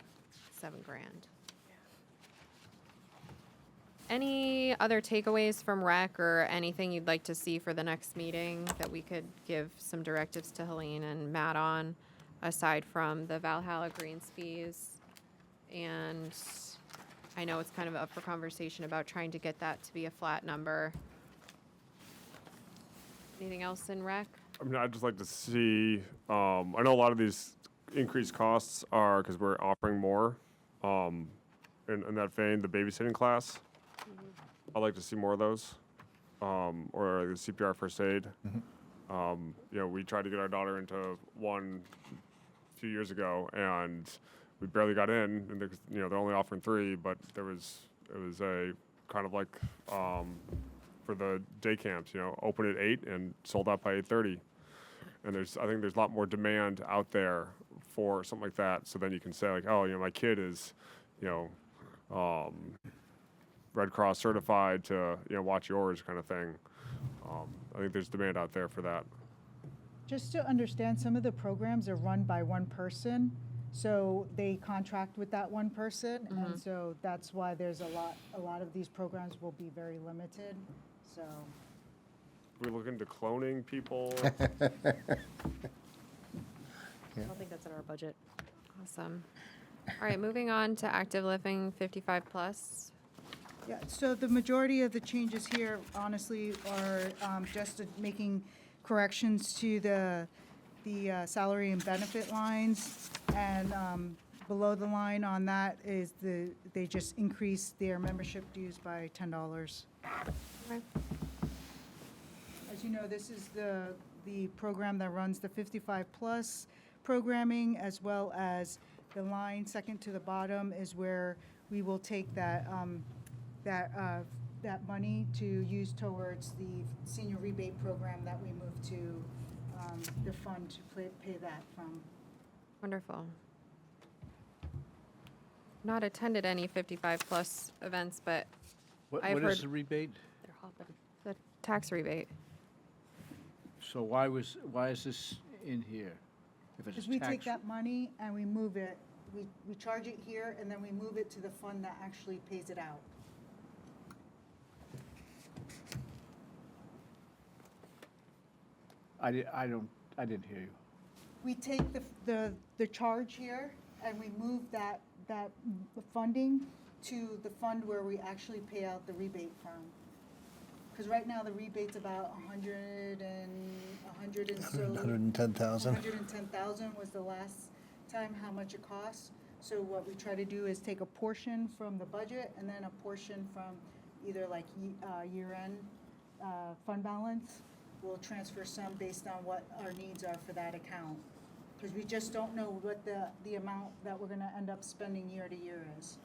$7,000. Any other takeaways from rec or anything you'd like to see for the next meeting that we could give some directives to Helene and Matt on, aside from the Valhalla Greens fees? And I know it's kind of up for conversation about trying to get that to be a flat number. Anything else in rec? I mean, I'd just like to see, I know a lot of these increased costs are because we're offering more. In that vein, the babysitting class, I'd like to see more of those. Or the CPR first aid. You know, we tried to get our daughter into one a few years ago, and we barely got in. And you know, they're only offering 3, but it was a kind of like for the day camps. You know, open at 8 and sold out by 8:30. And I think there's a lot more demand out there for something like that. So then you can say like, oh, you know, my kid is, you know, Red Cross certified to, you know, watch yours kind of thing. I think there's demand out there for that. Just to understand, some of the programs are run by one person, so they contract with that one person, and so that's why there's a lot of these programs will be very limited, so. We're looking to cloning people. I don't think that's in our budget. Awesome. All right, moving on to active living 55 plus. Yeah, so the majority of the changes here, honestly, are just making corrections to the salary and benefit lines, and below the line on that is they just increased their membership dues by $10. Okay. As you know, this is the program that runs the 55 plus programming, as well as the line second to the bottom is where we will take that money to use towards the senior rebate program that we moved to the fund to pay that from. Wonderful. Not attended any 55 plus events, but I've What heard is the rebate? the tax rebate. So why is this in here? If it's Because a we tax- take that money and we move it, we charge it here and then we move it to the fund that actually pays it out. I didn't hear you. We take the charge here and we move that funding to the fund where we actually pay out the rebate from. Because right now the rebate's about 100 and so. 110,000. 110,000 was the last time how much it costs. So what we try to do is take a portion from the budget and then a portion from either like year-end fund balance. We'll transfer some based on what our needs are for that account. Because we just don't know what the amount that we're gonna end up spending year to year is.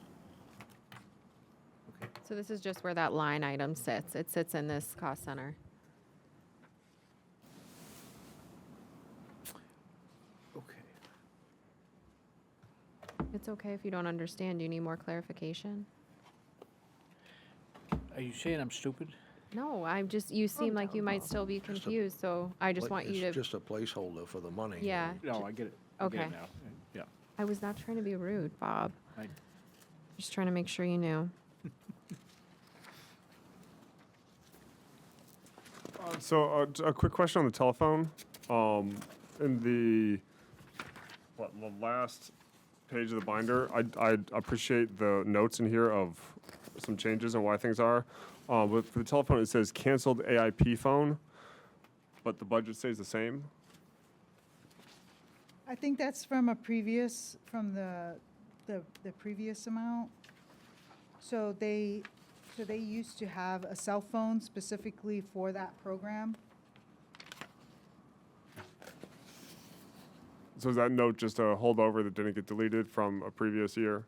So this is just where that line item sits. It sits in this cost center. Okay. It's okay if you don't understand. Do you need more clarification? Are you saying I'm stupid? No, you seem like you might still be confused, so I just want you It's to, just a placeholder for the money. yeah. No, I get it. I get it Okay. now. Yeah. I was not trying to be rude, Bob. I- Just trying to make sure you knew. So a quick question on the telephone. In the last page of the binder, I appreciate the notes in here of some changes and why things are. But for the telephone, it says canceled AIP phone, but the budget stays the same. I think that's from the previous amount. So they used to have a cell phone specifically for that program. So is that note just a holdover that didn't get deleted from a previous year?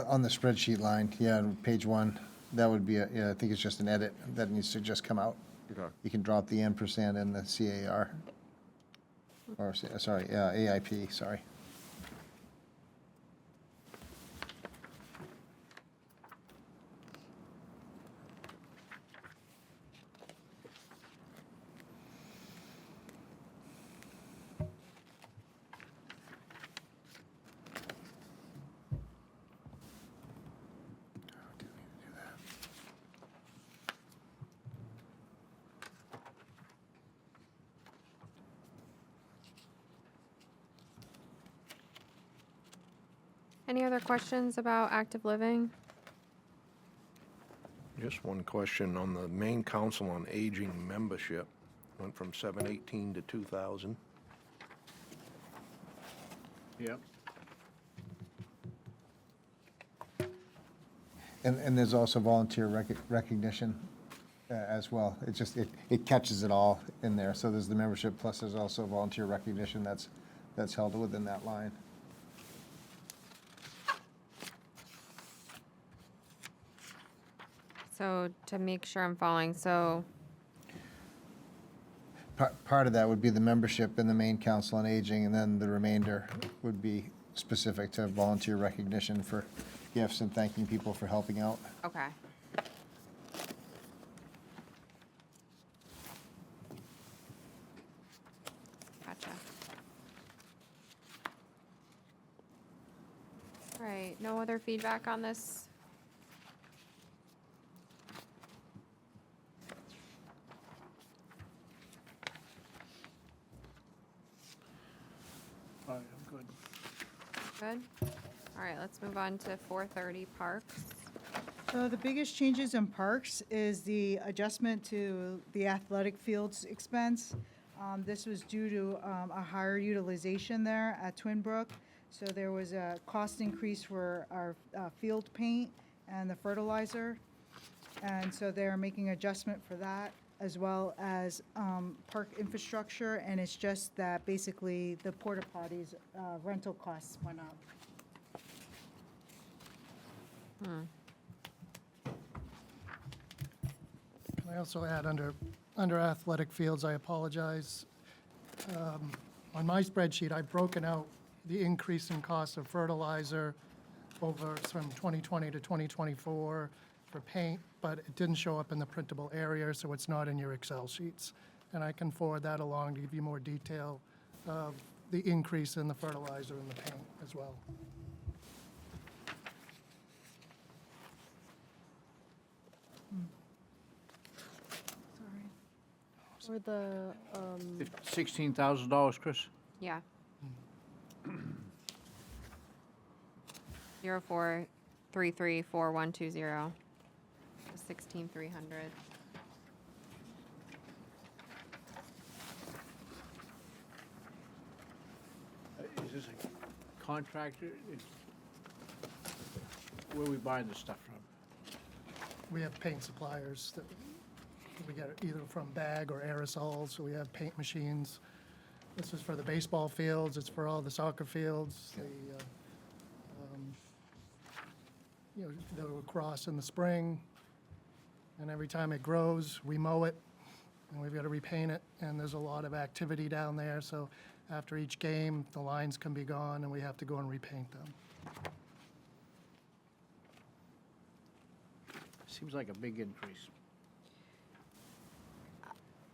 On the spreadsheet line, yeah, on page 1, that would be, yeah, I think it's just an edit that needs to just come out. Okay. You can drop the ampersand in the CAR. Or, sorry, AIP, sorry. Any other questions about active living? Just one question on the Maine Council on Aging membership. Went from 718 to 2,000. Yep. And there's also volunteer recognition as well. It catches it all in there. So there's the membership, plus there's also volunteer recognition that's held within that line. So to make sure I'm following, so, Part of that would be the membership in the Maine Council on Aging, and then the remainder would be specific to volunteer recognition for gifts and thanking people for helping out. okay. Gotcha. All right, no other feedback on this? All right, I'm good. Good? All right, let's move on to 430 Parks. So the biggest changes in parks is the adjustment to the athletic fields expense. This was due to a higher utilization there at Twin Brook. So there was a cost increase for our field paint and the fertilizer. And so they're making adjustment for that, as well as park infrastructure. And it's just that basically the porta potties rental costs went up. Can I also add under athletic fields, I apologize. On my spreadsheet, I've broken out the increase in cost of fertilizer over from 2020 to 2024 for paint, but it didn't show up in the printable area, so it's not in your Excel sheets. And I can forward that along to give you more detail of the increase in the fertilizer and the paint as well. Or the, $16,000, Chris? Yeah. 04334120. 16,300. Is this a contractor? Where are we buying this stuff from? We have paint suppliers that we get either from bag or aerosols, so we have paint machines. This is for the baseball fields, it's for all the soccer fields, the lacrosse in the spring. And every time it grows, we mow it, and we've got to repaint it, and there's a lot of activity down there, so after each game, the lines can be gone, and we have to go and repaint them. Seems like a big increase.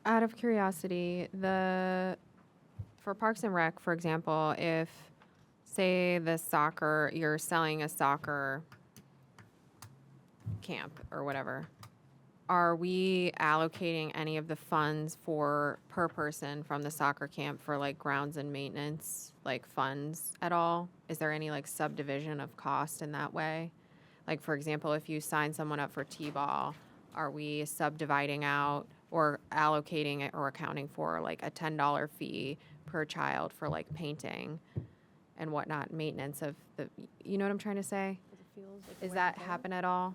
Out of curiosity, for Parks and Rec, for example, if, say, you're selling a soccer camp or whatever, are we allocating any of the funds per person from the soccer camp for like grounds and maintenance, like funds at all? Is there any like subdivision of cost in that way? Like, for example, if you sign someone up for T-ball, are we subdividing out or allocating it or accounting for like a $10 fee per child for like painting and whatnot, maintenance of the, you know what I'm trying to say? Does that happen at all?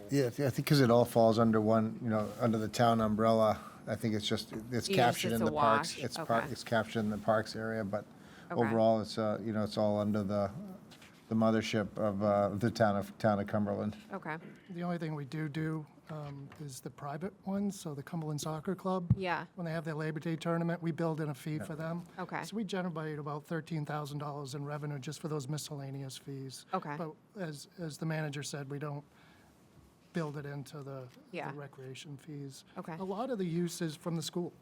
Yeah, I think because it all falls under one, under the town umbrella. I think it's captured in it's the a parks. wash. Okay. It's captured in the parks area, but Okay. overall, it's it's all under the mothership of the town of Cumberland. Okay. The only thing we do is the private ones, so the Cumberland Soccer Club. Yeah. When they have their Labor Day tournament, we build in a fee for them. Okay. So we generate about $13,000 in revenue just for those miscellaneous fees. Okay. But as the manager said, we don't build it into the Yeah. recreation fees. Okay. A lot of the use is from the school,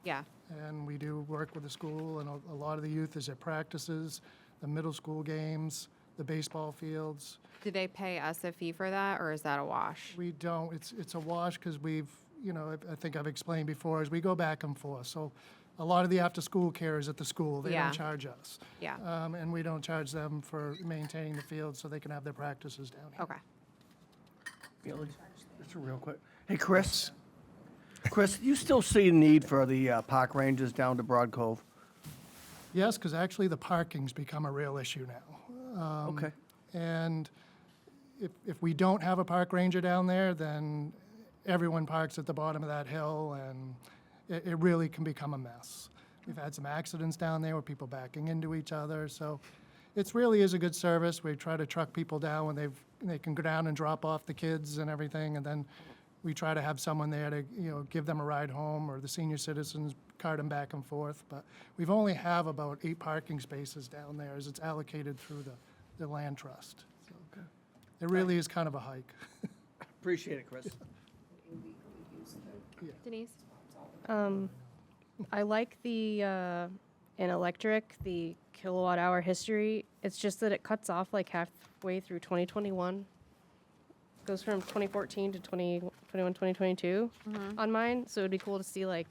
Yeah. and we do work with the school, and a lot of the youth is at practices, the middle school games, the baseball fields. Do they pay us a fee for that, or is that a wash? We don't, it's a wash because we've, I think I've explained before, is we go back and forth. So a lot of the after-school care is at the school. They Yeah. don't charge us. Yeah, And we don't charge them for maintaining the field so they can have their practices down here. okay. Yeah, just real quick. Hey, Chris. Chris, you still see a need for the park rangers down to Broad Cove? Yes, because actually the parking's become a real issue now. Okay. And if we don't have a park ranger down there, then everyone parks at the bottom of that hill, and it really can become a mess. We've had some accidents down there with people backing into each other, so it really is a good service. We try to truck people down when they can go down and drop off the kids and everything, and then we try to have someone there to, give them a ride home, or the senior citizens cart them back and forth. But we've only have about 8 parking spaces down there as it's allocated through the land trust. So it really is kind of a hike. Appreciate it, Chris. Denise? I like the, in electric, the kilowatt hour history. It's just that it cuts off like halfway through 2021. Goes from 2014 to 2021, 2022 on mine. So it'd be cool to see like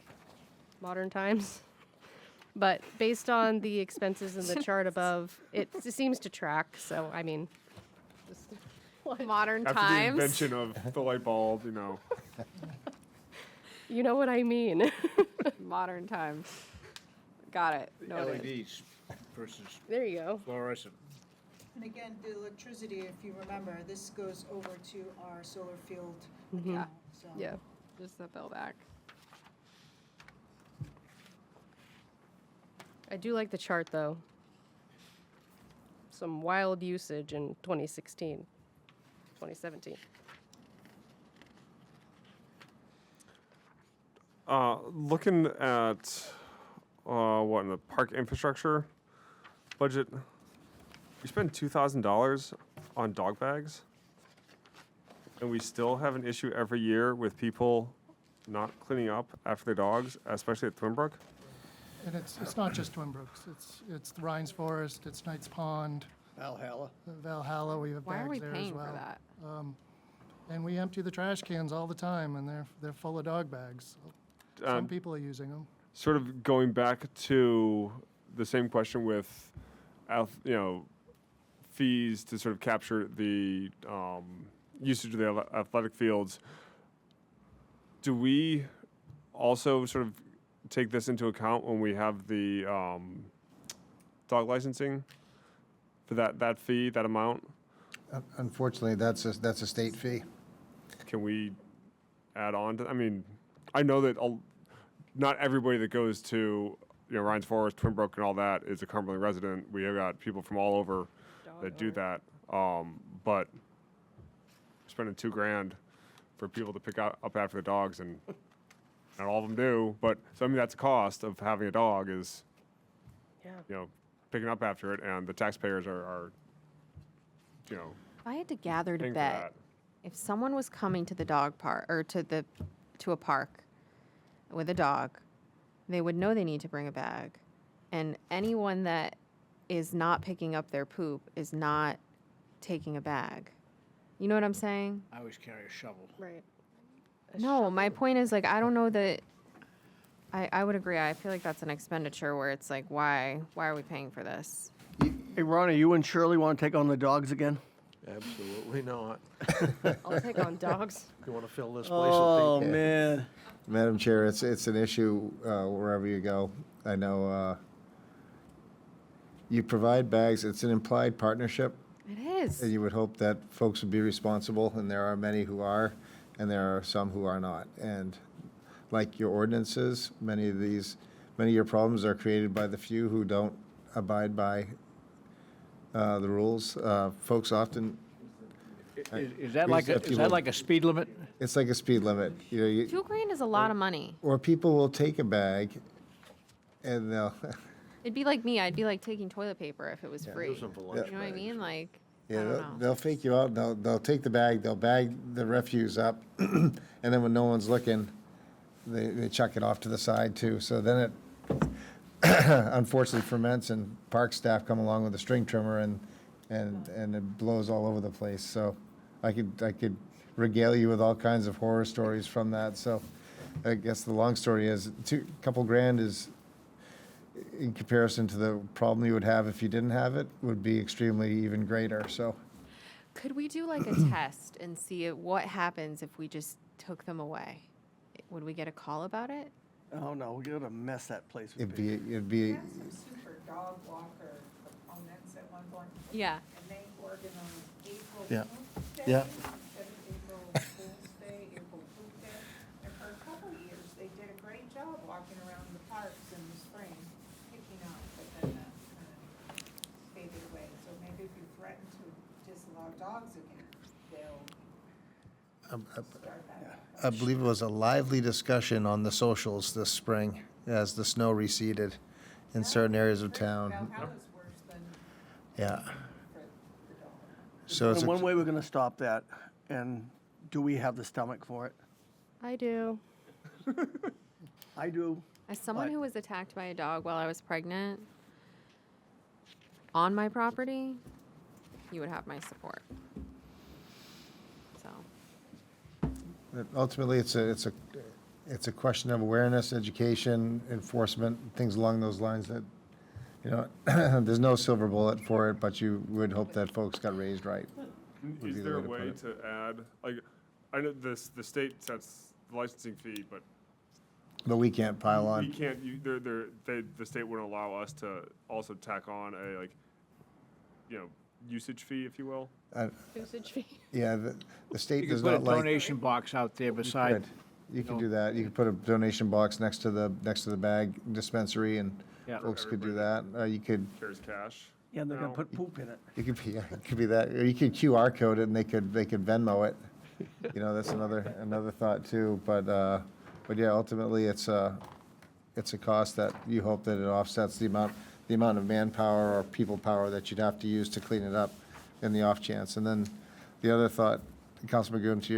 modern times. But based on the expenses in the chart above, it seems to track. So, I mean, just, Modern After the times. invention of the light bulb, you know what I mean. Modern times. Got it. Noted. LEDs versus There you go. fluorescent. And again, the electricity, if you remember, this goes over to our solar field Yeah. account, so. Yeah, just the bill back. I do like the chart though. Some wild usage in 2016, 2017. Looking at, in the park infrastructure budget, we spend $2,000 on dog bags, and we still have an issue every year with people not cleaning up after their dogs, especially at Twinbrook. And it's not just Twin Brooks. It's the Rhines Forest, it's Knights Pond, Valhalla. Valhalla, we have Why are bags we there as paying well. for that? And we empty the trash cans all the time, and they're full of dog bags. So some people are using them. Sort of going back to the same question with, fees to sort of capture the usage of the athletic fields. Do we also sort of take this into account when we have the dog licensing for that fee, that amount? Unfortunately, that's a state fee. Can we add on to? I mean, I know that not everybody that goes to Rhines Forest, Twinbrook, and all that is a Cumberland resident. We have got people from all over that do that. But spending $2,000 for people to pick up after the dogs, and not all of them do. But so I mean, that's a cost of having a dog is, Yeah. picking up after it, and the taxpayers are If I had to gather to paying for bet, that. if someone was coming to the dog park or to a park with a dog, they would know they need to bring a bag, and anyone that is not picking up their poop is not taking a bag. You know what I'm saying? I always carry a shovel. Right. No, my point is like I don't know that. I would agree. I feel like that's an expenditure where it's like why are we paying for this? Hey, Ronnie, you and Shirley want to take on the dogs again? Absolutely not. I'll take on dogs. You want to fill this place with Oh, people? man. Madam Chair, it's an issue wherever you go. I know you provide bags, it's an implied partnership, It is. and you would hope that folks would be responsible, and there are many who are, and there are some who are not. And like your ordinances, many of your problems are created by the few who don't abide by the rules. Folks often, Is that like a speed limit? it's like a speed limit. $2,000 is a lot of money. Or people will take a bag, and they'll, It'd be like me. I'd be like taking toilet paper if it was free. Use them for You lunch know what I bags. mean? Like, I yeah, don't know. they'll fake you out. They'll take the bag. They'll bag the refuse up, and then when no one's looking, they chuck it off to the side too. So then it unfortunately ferments, and park staff come along with a string trimmer, and it blows all over the place. So I could regale you with all kinds of horror stories from that. So I guess the long story is, couple grand is in comparison to the problem you would have if you didn't have it, would be extremely even greater, so. Could we do like a test and see what happens if we just took them away? Would we get a call about it? Oh, no, we're gonna mess that place It'd with be, people. it'd be, We had some super dog walker proponents at one point. Yeah. And they organized April Yeah. Fool's Day Yeah. instead of April Fool's Day, April Food Day. And for a couple of years, they did a great job walking around the parks in the spring, picking up, but then that kind of faded away. So maybe if you threaten to disallow dogs again, they'll start that. I believe it was a lively discussion on the socials this spring as the snow receded in certain areas of town. Valhalla's worse than Yeah. for the dog. So it's, And one a- way we're gonna stop that, and do we have the stomach for it? I do. I do. As someone But- who was attacked by a dog while I was pregnant on my property, you would have my support. So, but ultimately, it's a question of awareness, education, enforcement, things along those lines that, you know, there's no silver bullet for it, but you would hope that folks got raised right. would be Is the there a way to put way it. to add, like, I know the state sets the licensing fee, but But we can't pile we on. can't, the state wouldn't allow us to also tack on a, like, you know, usage fee, if you will. Usage fee. Yeah, the state You does could put a not like. donation box out there beside, Good. You can do that. You could put a donation box next to the bag dispensary, and Yeah. folks could do that. You could, Carries cash. Yeah, they're gonna now. put poop in it. it could be that, or you could QR code it and they could Venmo it. You know, that's another thought too, but yeah, ultimately, it's a cost that you hope that it offsets the amount of manpower or people power that you'd have to use to clean it up in the off chance. And then the other thought, Councilman Goon, to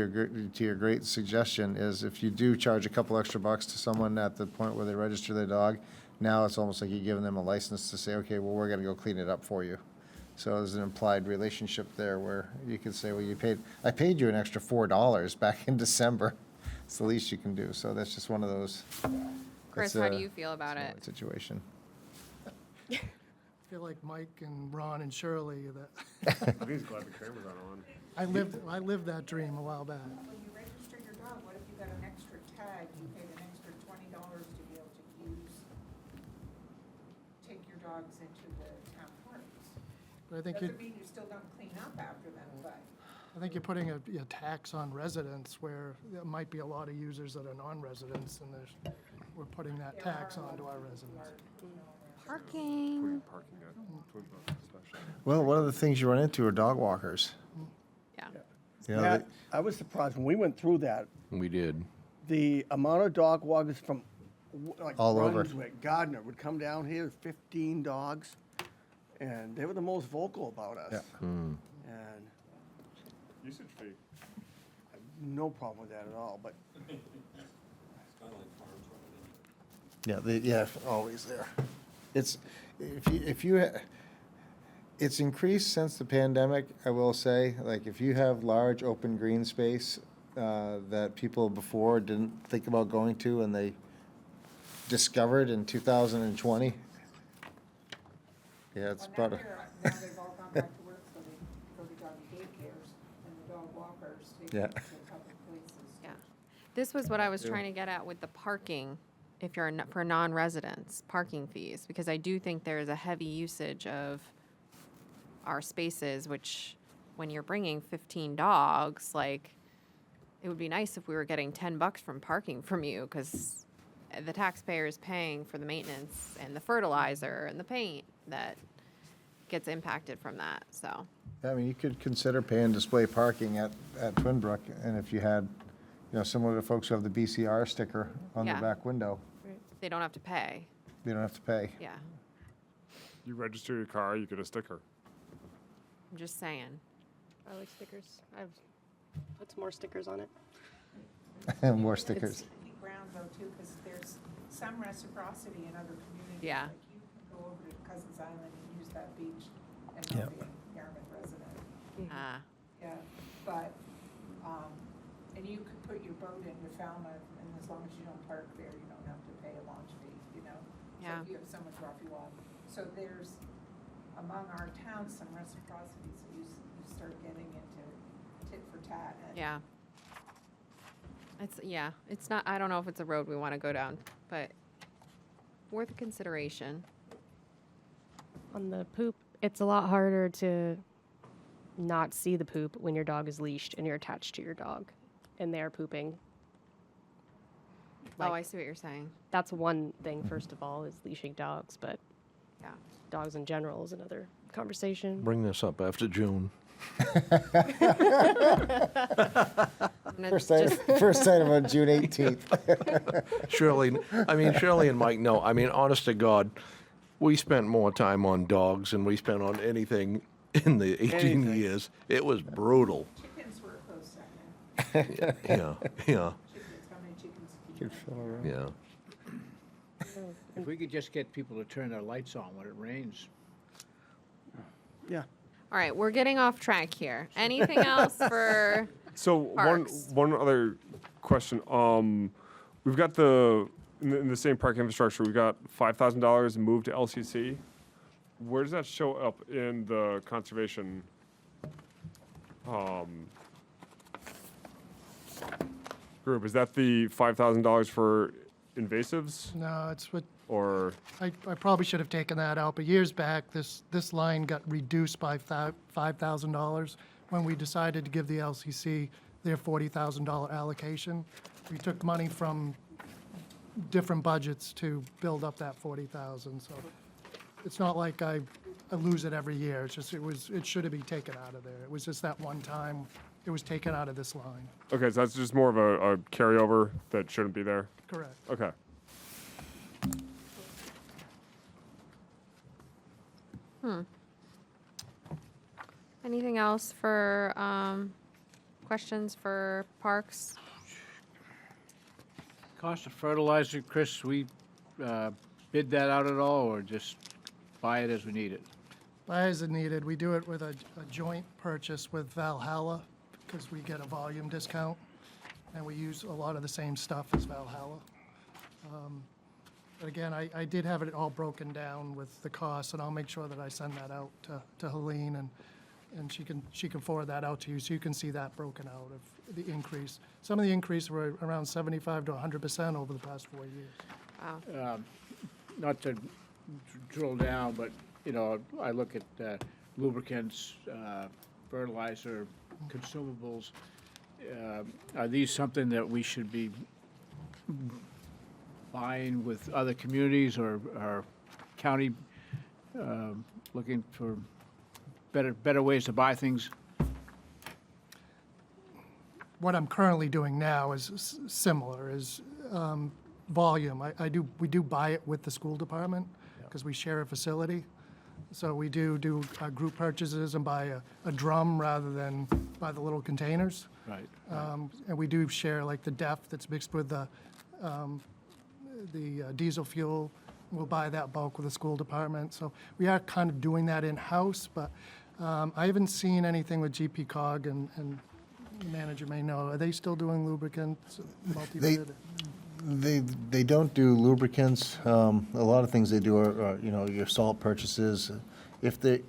your great suggestion, is if you do charge a couple extra bucks to someone at the point where they register their dog, now it's almost like you're giving them a license to say, okay, well, we're gonna go clean it up for you. So there's an implied relationship there where you could say, well, I paid you an extra $4 back in December. It's the least you can do. So that's just one of those. Chris, that's how a- do you feel about it's a it? Situation. I feel like Mike and Ron and Shirley, that, I think he's glad the cameras aren't on. I lived that dream a while back. When you register your dog, what if you got an extra tag, you paid an extra $20 to be able to take your dogs into the town parks? But I think Doesn't mean you still don't clean up after them, but. I think you're putting a tax on residents where there might be a lot of users that are non-residents, and we're putting that tax onto our residents. Parking. Parking at Twin Brook especially. Well, one of the things you run into are dog walkers. Yeah. You know, Matt, I was surprised when we went through that, We did. the amount of dog walkers from like All over. Brunswick, Gardner would come down here, 15 dogs, and they were the most vocal about us. Yeah. And Usage fee. no problem with that at all, but Yeah, always there. It's, it's increased since the pandemic, I will say. Like, if you have large open green space that people before didn't think about going to and they discovered in 2020. Yeah, it's Well, about a, now they've all gone back to work, so they go to doggy daycares and the dog walkers take Yeah. them to a couple places. Yeah. This was what I was trying to get at with the parking, if you're, for non-residents, parking fees, because I do think there is a heavy usage of our spaces, which, when you're bringing 15 dogs, like, it would be nice if we were getting $10 from parking from you, because the taxpayer is paying for the maintenance and the fertilizer and the paint that gets impacted from that, so. I mean, you could consider paying display parking at Twin Brook, and if you had, you know, similar to folks who have the BCR sticker on their Yeah. back window, They don't have to pay, they don't have to pay. yeah. You register your car, you get a sticker. I'm just saying. I like stickers. I've put some more stickers on it. More stickers. It's tricky ground though too, because there's some reciprocity in other communities. Yeah. Like you can go over to Cousins Island and use that beach and Yep. not be a Yarmouth resident. Ah, Yeah, but, and you could put your boat into Falmouth, and as long as you don't park there, you don't have to pay a launch fee, you know? So Yeah. if you have so much rough, you want, so there's, among our towns, some reciprocity, so you start getting into tit for tat. And Yeah. It's not, I don't know if it's a road we want to go down, but worth a consideration. On the poop, it's a lot harder to not see the poop when your dog is leashed and you're attached to your dog and they're pooping. Oh, Like- I see what you're saying. That's one thing, first of all, is leashing dogs, but Yeah. dogs in general is another conversation. Bring this up after June. I'm gonna just- First item on June 18th. Shirley and Mike know. I mean, honest to God, we spent more time on dogs than we spent on anything in the 18 Anything. years. It was brutal. chickens were a close second. Yeah, yeah, Chickens, how many chickens can you have? yeah. If we could just get people to turn their lights on when it rains. Yeah. All right, we're getting off track here. Anything else for, So Parks. one other question. We've got in the same park infrastructure, we got $5,000 moved to LCC. Where does that show up in the conservation group? Is that the $5,000 for invasives, No, it's what, or I probably should have taken that out, but years back, this line got reduced by $5,000 when we decided to give the LCC their $40,000 allocation. We took money from different budgets to build up that 40,000, so it's not like I lose it every year. It's just, it should have been taken out of there. It was just that one time it was taken out of this line. okay? So that's just more of a carryover that shouldn't be there. Correct. Okay. anything else for, questions for parks? Cost of fertilizer, Chris, we bid that out at all, or just buy it as we need it? Buy as needed. We do it with a joint purchase with Valhalla because we get a volume discount, and we use a lot of the same stuff as Valhalla. But again, I did have it all broken down with the costs, and I'll make sure that I send that out to Helene, and she can forward that out to you, so you can see that broken out of the increase. Some of the increase were around 75 to 100% over the past 4 years. Wow. Not to drill down, but, you know, I look at lubricants, fertilizer, consumables. Are these something that we should be buying with other communities, or county looking for better ways to buy things? What I'm currently doing now is similar, is volume. We do buy it with the school department because we share a facility. So we do group purchases and buy a drum rather than buy the little containers. Right. And we do share like the DEF that's mixed with the diesel fuel. We'll buy that bulk with the school department. So we are kind of doing that in-house, but I haven't seen anything with GP Cog, and the manager may know. Are they still doing lubricants, multi-bid? They don't do lubricants. A lot of things they do are your salt purchases. If they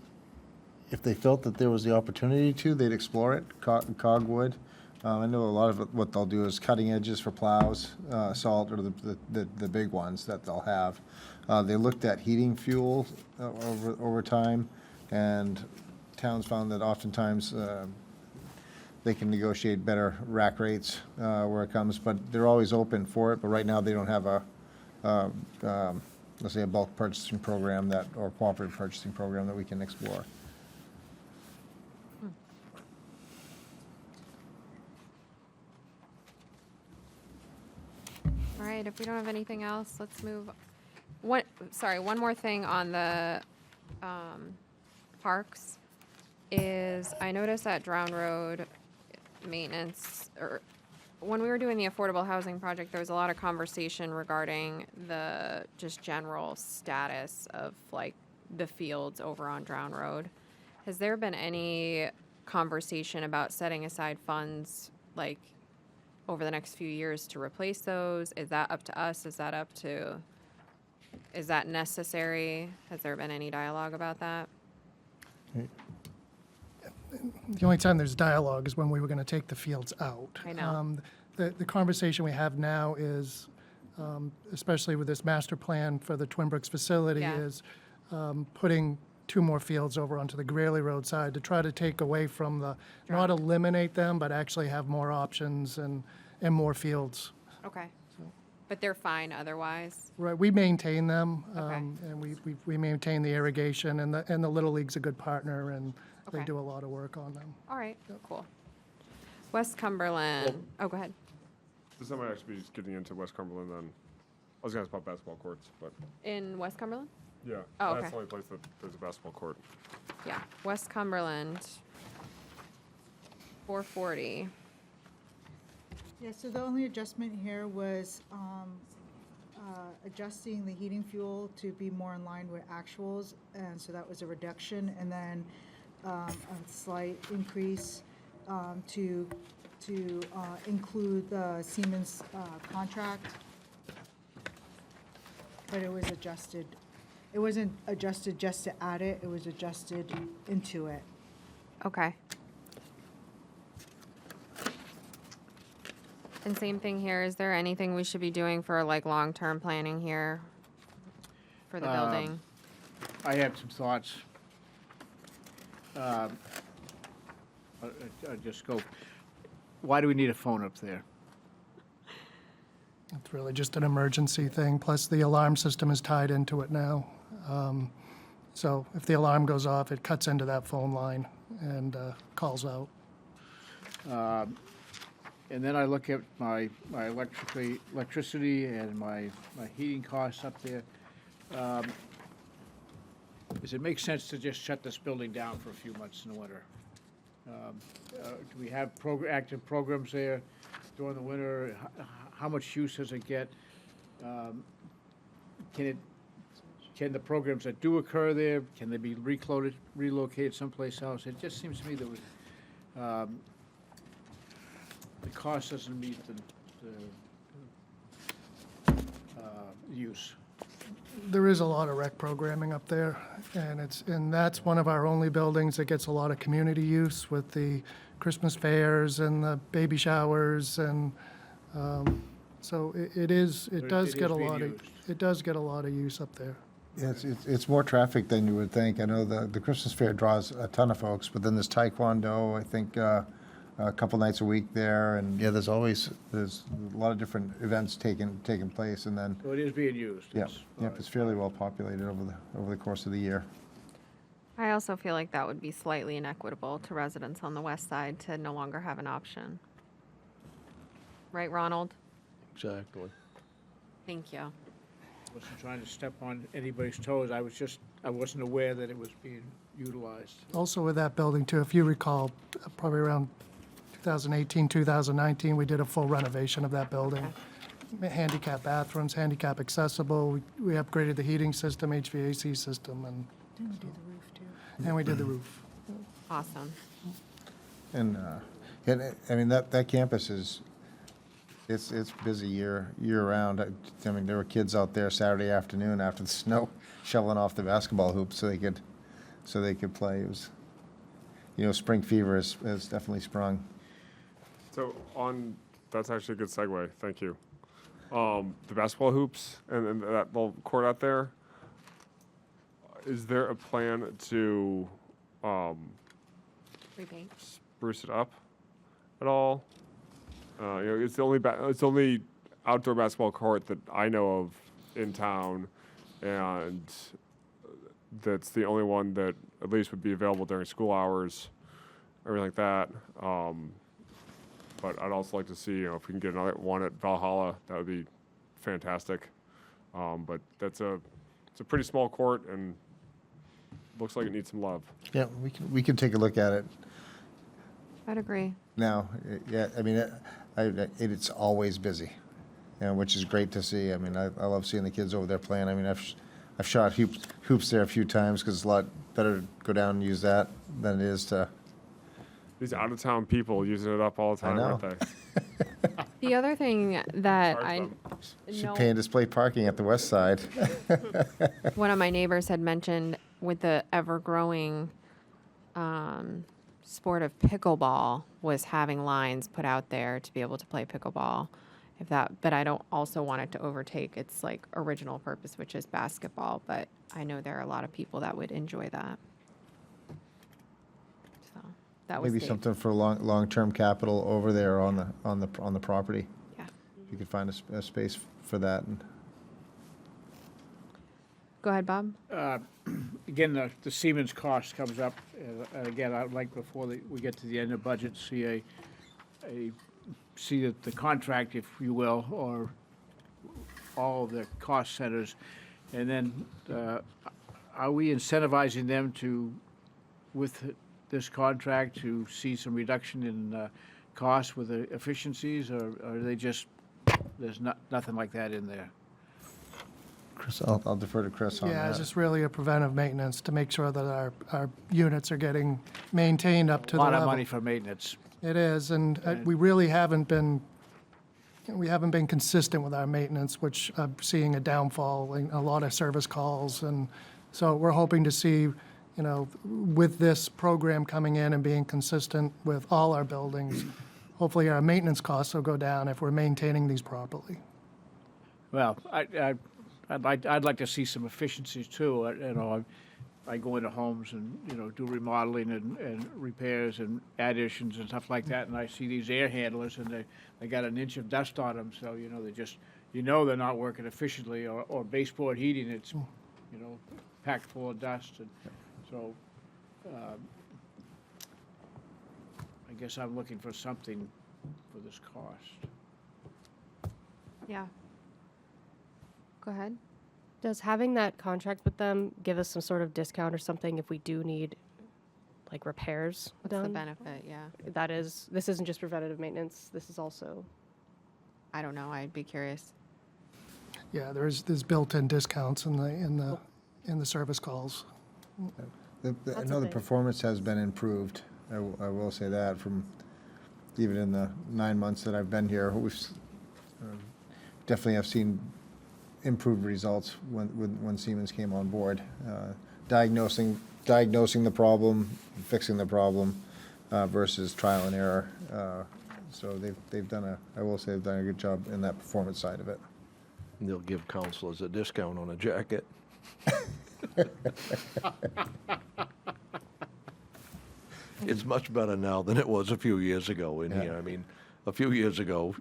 felt that there was the opportunity to, they'd explore it. Cog would. I know a lot of what they'll do is cutting edges for plows, salt, or the big ones that they'll have. They looked at heating fuel over time, and towns found that oftentimes they can negotiate better rack rates where it comes, but they're always open for it. But right now, they don't have let's say, a bulk purchasing program or cooperative purchasing program that we can explore. All right, if we don't have anything else, let's move. One more thing on the parks is I noticed at Drown Road maintenance, or when we were doing the affordable housing project, there was a lot of conversation regarding the just general status of like the fields over on Drown Road. Has there been any conversation about setting aside funds like over the next few years to replace those? Is that up to us? Is that up to Is that necessary? Has there been any dialogue about that? The only time there's dialogue is when we were going to take the fields out. I know. The conversation we have now is, especially with this master plan for the Twin Brooks facility, Yeah. is putting 2 more fields over onto the Greeley Road side to try to take away from not eliminate them, but actually have more options and more fields. Okay. But they're fine otherwise? Right, we maintain them, Okay. and we maintain the irrigation, and the Little League's a good partner, and they Okay. do a lot of work on them. All right, cool. West Cumberland, oh, go ahead. This might actually be just getting into West Cumberland then. I was gonna ask about basketball courts, but In West Cumberland? yeah. Oh, That's okay. the only place that there's a basketball court. Yeah, West Cumberland, 440. Yeah, so the only adjustment here was adjusting the heating fuel to be more in line with actuals, and so that was a reduction, and then a slight increase to include the Siemens contract. But it was adjusted. It wasn't adjusted just to add it, it was adjusted into it. Okay. And same thing here, is there anything we should be doing for like long-term planning here for the building? I have some thoughts. I just go, why do we need a phone up there? It's really just an emergency thing, plus the alarm system is tied into it now. So if the alarm goes off, it cuts into that phone line and calls out. And then I look at my electricity and my heating costs up there. Does it make sense to just shut this building down for a few months in the winter? Do we have active programs there during the winter? How much use does it get? Can the programs that do occur there, can they be relocated someplace else? It just seems to me that the cost doesn't meet the use. There is a lot of rec programming up there, and that's one of our only buildings that gets a lot of community use with the Christmas fairs and the baby showers, and so it does it get is a being lot of, used. it does get a lot of use up there. Yeah, it's more traffic than you would think. I know the Christmas fair draws a ton of folks, but then there's Taekwondo, I think, a couple nights a week there, and yeah, there's a lot of different events taking place, and then, So it is being used. yeah, It's- yep, it's fairly well populated over the course of the year. I also feel like that would be slightly inequitable to residents on the west side to no longer have an option. Right, Ronald? Exactly. Thank you. Wasn't trying to step on anybody's toes. I wasn't aware that it was being utilized. Also with that building too, if you recall, probably around 2018, 2019, we did a full renovation of that building. Handicap bathrooms, handicap accessible, we upgraded the heating system, HVAC system, and Didn't we do the roof too? we did the roof. Awesome. And I mean, that campus it's busy year round. I mean, there were kids out there Saturday afternoon after the snow shoveling off the basketball hoops so they could play. It was, spring fever has definitely sprung. So that's actually a good segue, thank you. The basketball hoops and that little court out there, is there a plan to Repaint. spruce it up at all? It's the only outdoor basketball court that I know of in town, and that's the only one that at least would be available during school hours, everything like that. But I'd also like to see, if we can get another one at Valhalla, that would be fantastic. But it's a pretty small court and looks like it needs some love. Yeah, we can take a look at it I'd agree. now. Yeah, I mean, it's always busy, which is great to see. I mean, I love seeing the kids over there playing. I mean, I've shot hoops there a few times because it's a lot better to go down and use that than it is to These out-of-town people using it up all the time, know. aren't they? The other thing that Charge I them. Should know, pay in display parking at the west side. one of my neighbors had mentioned with the ever-growing sport of pickleball was having lines put out there to be able to play pickleball. But I don't also want it to overtake its like original purpose, which is basketball. But I know there are a lot of people that would enjoy that. So that was Maybe Dave. something for long-term capital over there on the property. Yeah. If you could find a space for that. And Go ahead, Bob. Again, the Siemens cost comes up, and again, I'd like before we get to the end of budget, see that the contract, if you will, or all of the cost centers, and then are we incentivizing them to, with this contract, to see some reduction in costs with the efficiencies, or are they just, there's nothing like that in there? Chris, I'll defer to Chris on Yeah, that. it's just really a preventive maintenance to make sure that our units are getting maintained up to A the lot level. of money for maintenance. It is, and we really haven't been consistent with our maintenance, which I'm seeing a downfall in a lot of service calls. And so we're hoping to see, with this program coming in and being consistent with all our buildings, hopefully our maintenance costs will go down if we're maintaining these properly. Well, I'd like to see some efficiencies too. I go into homes and, do remodeling and repairs and additions and stuff like that, and I see these air handlers and they got an inch of dust on them, so, they just, they're not working efficiently, or baseboard heating, it's, packed full of dust, and so, I guess I'm looking for something for this cost. Yeah. Go ahead. Does having that contract with them give us some sort of discount or something if we do need, like, repairs What's the done? benefit? Yeah. This isn't just preventative maintenance, this is also, I don't know. I'd be curious. Yeah, there's built-in discounts in the service calls. I That's know the something. performance has been improved. I will say that from even in the 9 months that I've been here, we've definitely have seen improved results when Siemens came on board. Diagnosing the problem, fixing the problem versus trial and error. So they've done I will say they've done a good job in that performance side of it. They'll give counselors a discount on a jacket. It's much better now than it was a few years ago in here. Yeah. I mean, a few years ago,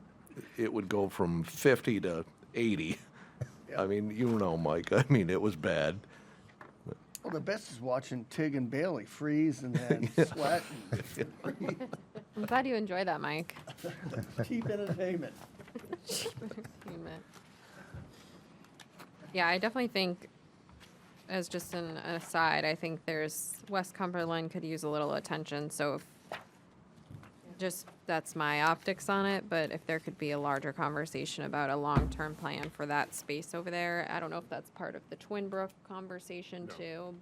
it would go from 50 to 80. I mean, Mike, I mean, it was bad. Well, the best is watching Tig and Bailey freeze and then sweat and I'm glad you enjoy that, Mike. cheap entertainment. Yeah, I definitely think, as just an aside, I think West Cumberland could use a little attention. So that's my optics on it. But if there could be a larger conversation about a long-term plan for that space over there, I don't know if that's part of the Twin Brook conversation too,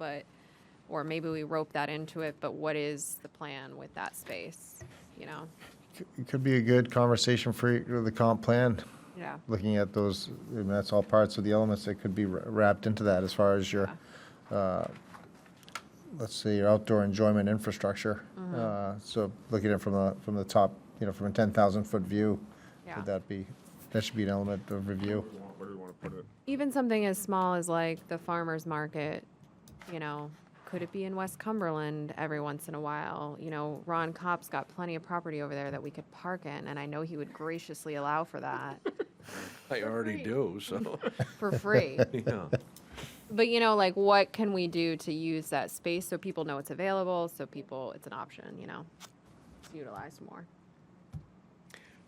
or maybe we rope that into it. But what is the plan with that space? It could be a good conversation for the comp plan. Yeah. Looking at those, that's all parts of the elements that could be wrapped into that as far as your, let's say, your outdoor enjoyment infrastructure. So looking at it from the top, from a 10,000-foot view, Yeah. that should be an element of review. Where do we want to put it? Even something as small as like the farmer's market, could it be in West Cumberland every once in a while? Ron Kopp's got plenty of property over there that we could park in, and I know he would graciously allow for that I already do, so, for free. yeah. But like what can we do to use that space so people know it's available, so it's an option, it's utilized more.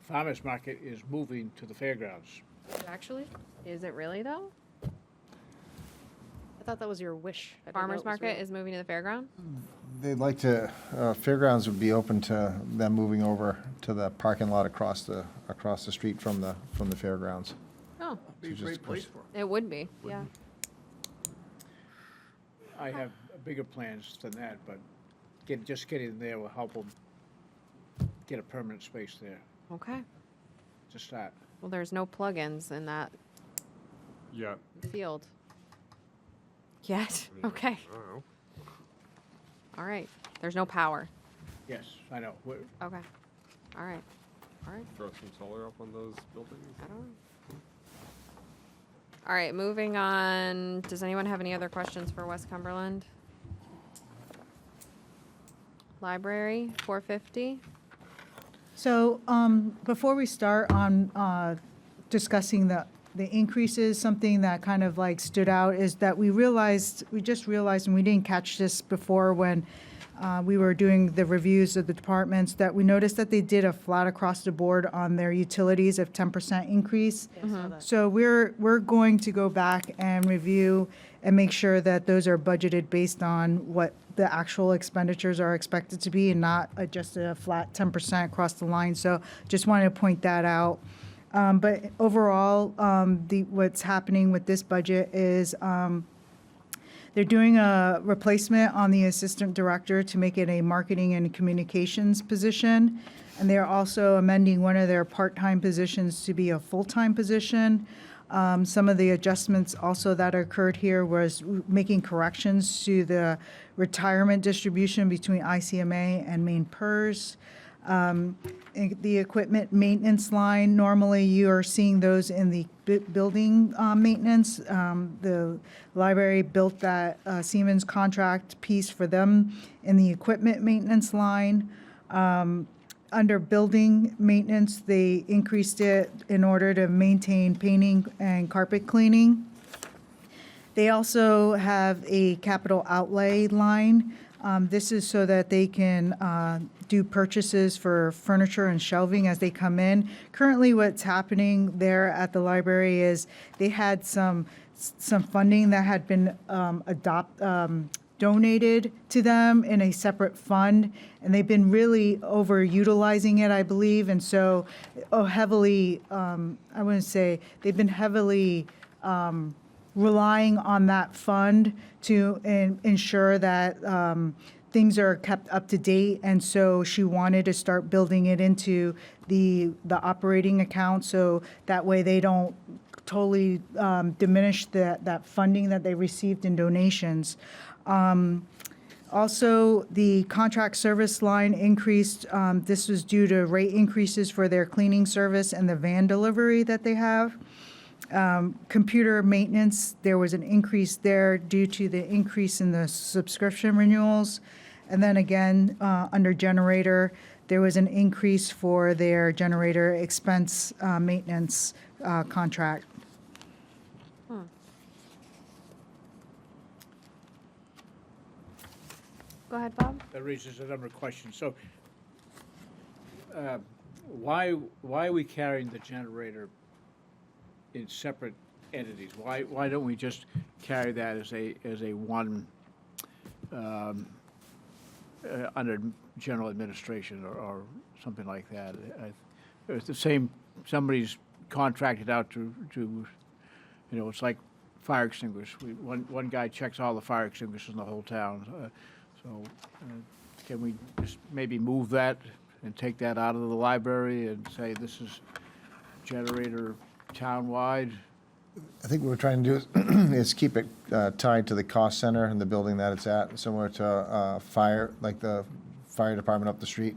Farmers market is moving to the fairgrounds. Actually, is it really though? I thought that was your wish. I didn't know Farmers it was market real. is moving to the fairground? They'd like to, fairgrounds would be open to them moving over to the parking lot across the street from the fairgrounds. Oh, Be a great place for it. it would be, yeah. I have bigger plans than that, but just getting there will help them get a permanent space there Okay. to start. Well, there's no plugins in that Yeah. field. Yet? Okay. I don't know. All right. There's no power. Yes, I know. Okay. All right. All right. Throw some solar up on those buildings. I don't know. All right, moving on. Does anyone have any other questions for West Cumberland? Library, 450. So before we start on discussing the increases, something that kind of like stood out is that we just realized, and we didn't catch this before when we were doing the reviews of the departments, that we noticed that they did a flat across the board on their utilities of 10% increase. So we're going to go back and review and make sure that those are budgeted based on what the actual expenditures are expected to be and not just a flat 10% across the line. So just wanted to point that out. But overall, what's happening with this budget is they're doing a replacement on the assistant director to make it a marketing and communications position. And they're also amending one of their part-time positions to be a full-time position. Some of the adjustments also that occurred here was making corrections to the retirement distribution between ICMA and main PERS. The equipment maintenance line, normally you are seeing those in the building maintenance. The library built that Siemens contract piece for them in the equipment maintenance line. Under building maintenance, they increased it in order to maintain painting and carpet cleaning. They also have a capital outlay line. This is so that they can do purchases for furniture and shelving as they come in. Currently, what's happening there at the library is they had some funding that had been donated to them in a separate fund, and they've been really overutilizing it, I believe, and so heavily, I wouldn't say, they've been heavily relying on that fund to ensure that things are kept up to date, and so she wanted to start building it into the operating account, so that way they don't totally diminish that funding that they received in donations. Also, the contract service line increased. This was due to rate increases for their cleaning service and the van delivery that they have. Computer maintenance, there was an increase there due to the increase in the subscription renewals. And then again, under generator, there was an increase for their generator expense maintenance contract. Go ahead, Bob. That raises a number of questions. So, why are we carrying the generator in separate entities? Why don't we just carry that as a one under general administration or something like that? It's the same. Somebody's contracted out to it's like fire extinguishers. One guy checks all the fire extinguishers in the whole town. So can we just maybe move that and take that out of the library and say this is generator town-wide? I think what we're trying to do is keep it tied to the cost center and the building that it's at, similar to fire, like the fire department up the street.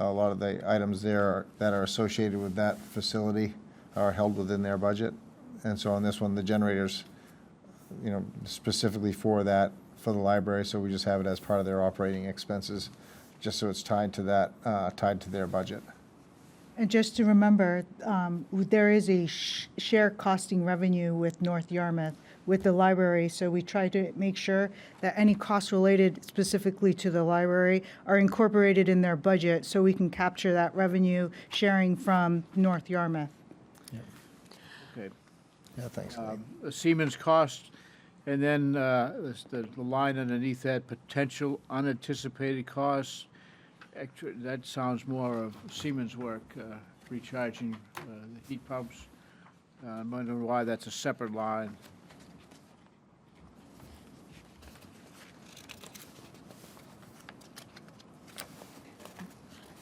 A lot of the items there that are associated with that facility are held within their budget. And so on this one, the generators, specifically for that, for the library, so we just have it as part of their operating expenses, just so it's tied to that, tied to their budget. And just to remember, there is a share costing revenue with North Yarmouth with the library, so we try to make sure that any costs related specifically to the library are incorporated in their budget, so we can capture that revenue sharing from North Yarmouth. Okay. Yeah, thanks. The Siemens cost, and then the line underneath that, potential unanticipated costs. Actually, that sounds more of Siemens work, recharging the heat pumps. I'm wondering why that's a separate line.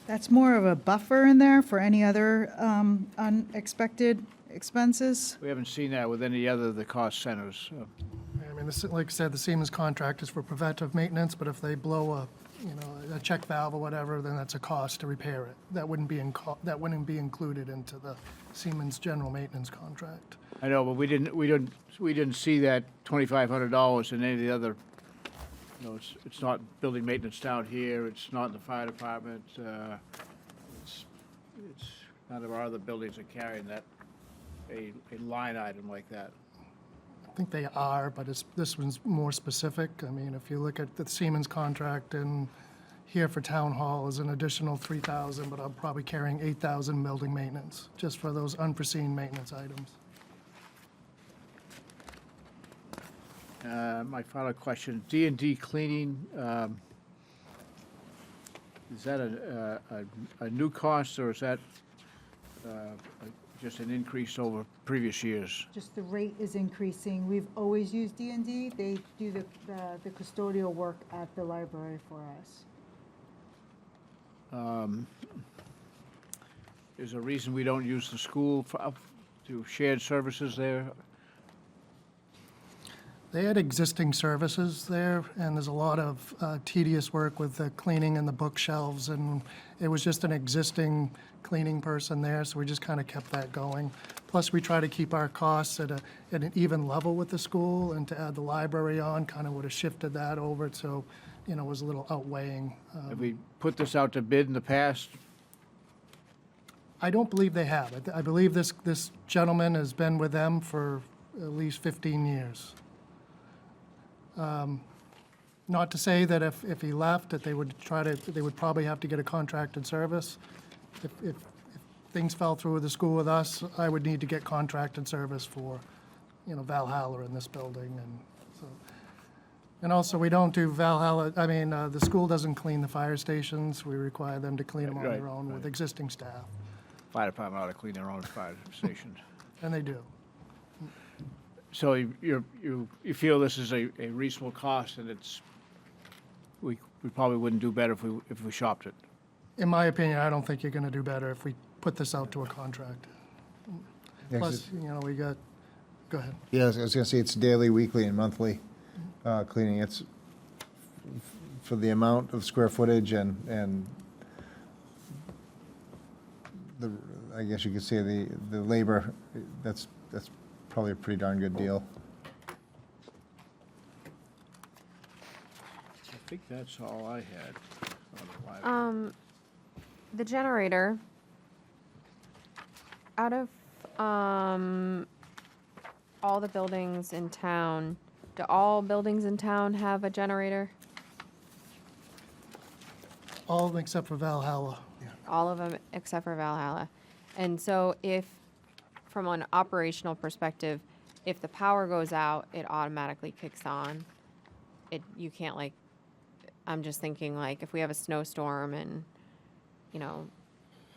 That's more of a buffer in there for any other unexpected expenses. We haven't seen that with any other of the cost centers. I mean, like I said, the Siemens contract is for preventive maintenance, but if they blow a check valve or whatever, then that's a cost to repair it. That wouldn't be included into the Siemens general maintenance contract. I know, but we didn't see that $2,500 in any of the other, it's not building maintenance down here, it's not in the fire department, it's none of our other buildings are carrying that, a line item like that. I think they are, but this one's more specific. I mean, if you look at the Siemens contract, and here for town hall is an additional 3,000, but I'm probably carrying 8,000 building maintenance, just for those unforeseen maintenance items. My final question, D&D cleaning, is that a new cost, or is that just an increase over previous years? Just the rate is increasing. We've always used D&D. They do the custodial work at the library for us. Is there a reason we don't use the school to shared services there? They had existing services there, and there's a lot of tedious work with the cleaning and the bookshelves, and it was just an existing cleaning person there, so we just kind of kept that going. Plus, we try to keep our costs at an even level with the school, and to add the library on kind of would have shifted that over, so, it was a little outweighing. Have we put this out to bid in the past? I don't believe they have. I believe this gentleman has been with them for at least 15 years. Not to say that if he left, that they would probably have to get a contracted service. If things fell through with the school with us, I would need to get contracted service for, Valhalla in this building, and so. And also, we don't do Valhalla, the school doesn't clean the fire stations. We require them to clean them on Right, their own with existing staff, Fire department ought to clean their own fire stations. and they do. So you feel this is a reasonable cost, and we probably wouldn't do better if we shopped it? In my opinion, I don't think you're gonna do better if we put this out to a contract. Yeah, 'cause Plus, we got, go ahead. Yeah, I was gonna say, it's daily, weekly, and monthly cleaning. It's for the amount of square footage and I guess you could say the labor, that's probably a pretty darn good deal. I think that's all I had on the library. The generator, out of all the buildings in town, do all buildings in town have a generator? All of them except for Valhalla. All of them except for Valhalla. And so from an operational perspective, if the power goes out, it automatically kicks on. You can't I'm just thinking if we have a snowstorm and,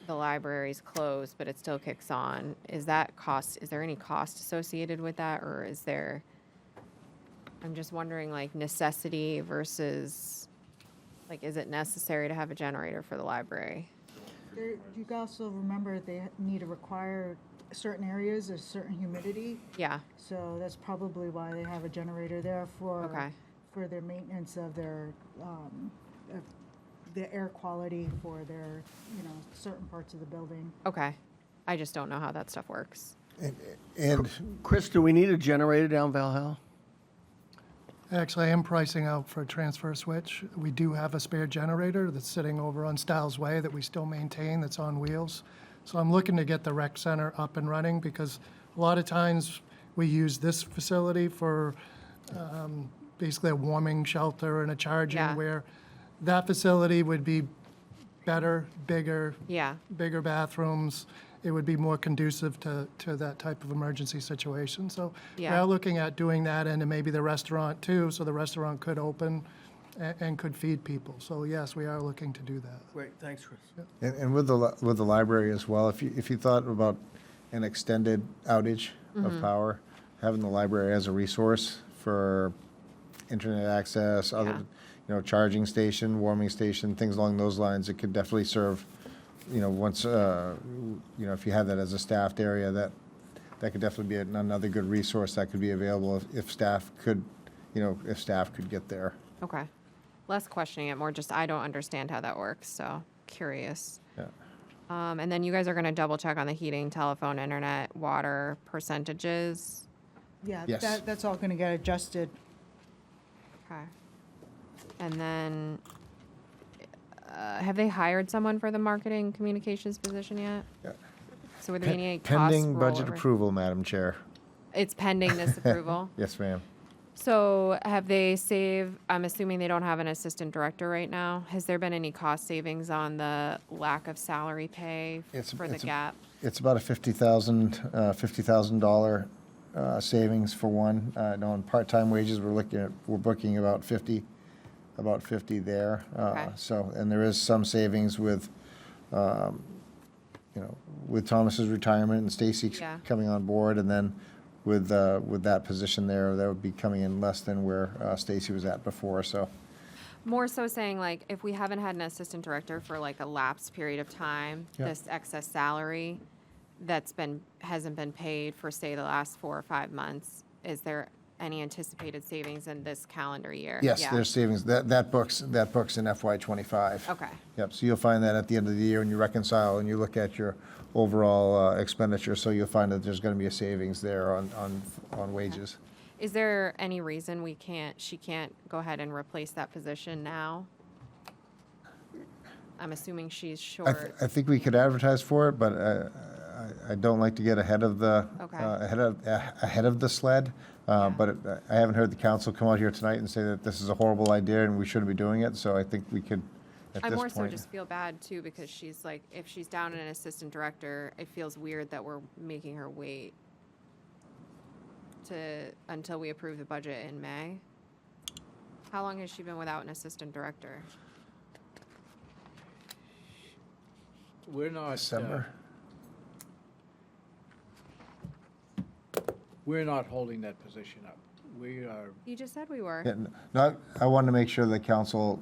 the library's closed, but it still kicks on, is there any cost associated with that, or I'm just wondering necessity versus, is it necessary to have a generator for the library? You also remember they need to require certain areas a certain humidity. Yeah, So that's probably why they have a generator there for their maintenance of their the air quality for their certain parts of the building. okay. I just don't know how that stuff works. And Chris, do we need a generator down Valhalla? Actually, I am pricing out for a transfer switch. We do have a spare generator that's sitting over on Stiles Way that we still maintain, that's on wheels. So I'm looking to get the rec center up and running, because a lot of times we use this facility for basically a warming shelter and a charging, Yeah. where that facility would be better, bigger, Yeah, bigger bathrooms. It would be more conducive to that type of emergency situation. So Yeah. we're looking at doing that into maybe the restaurant too, so the restaurant could open and could feed people. So yes, we are looking to do that. Great, thanks, Chris. and with the library as well, if you thought about an extended outage of power, having the library as a resource for internet access, other, charging station, warming station, things along those lines, it could definitely serve once, if you have that as a staffed area, that could definitely be another good resource that could be available if staff could, if staff could get there. Okay. Less questioning it, more just I don't understand how that works, so curious. Yeah. And then you guys are gonna double check on the heating, telephone, internet, water percentages. Yeah, Yes. that's all gonna get adjusted. Okay. And then, have they hired someone for the marketing communications position yet? Yeah. So were there any cost Pending budget rollover? approval, Madam Chair. It's pending this approval? Yes, ma'am. So have they saved, I'm assuming they don't have an assistant director right now. Has there been any cost savings on the lack of salary pay for the gap? It's about a $50,000 savings for one. No, in part-time wages, we're booking about 50 there. Okay. So, and there is some savings with, with Thomas's retirement and Stacy Yeah. coming on board, and then with that position there, that would be coming in less than where Stacy was at before, so. More so saying like, if we haven't had an assistant director for like a lapsed period of time, Yeah. this excess salary hasn't been paid for, say, the last 4 or 5 months, is there any anticipated savings in this calendar year? Yes, Yeah. there's savings. That book's in FY '25. Okay. Yep, so you'll find that at the end of the year when you reconcile and you look at your overall expenditure, so you'll find that there's going to be a savings there on wages. Is there any reason she can't go ahead and replace that position now? I'm assuming she's short. I think we could advertise for it, but I don't like to get ahead of the, Okay. ahead of the sled. But I haven't heard the council come out here tonight and say that this is a horrible idea and we shouldn't be doing it, so I think we could, at I this more so point. just feel bad too, because she's like, if she's down an assistant director, it feels weird that we're making her wait until we approve the budget in May. How long has she been without an assistant director? We're not. December? We're not holding that position up. We are, You just said we were. Yeah, no, I wanted to make sure the council,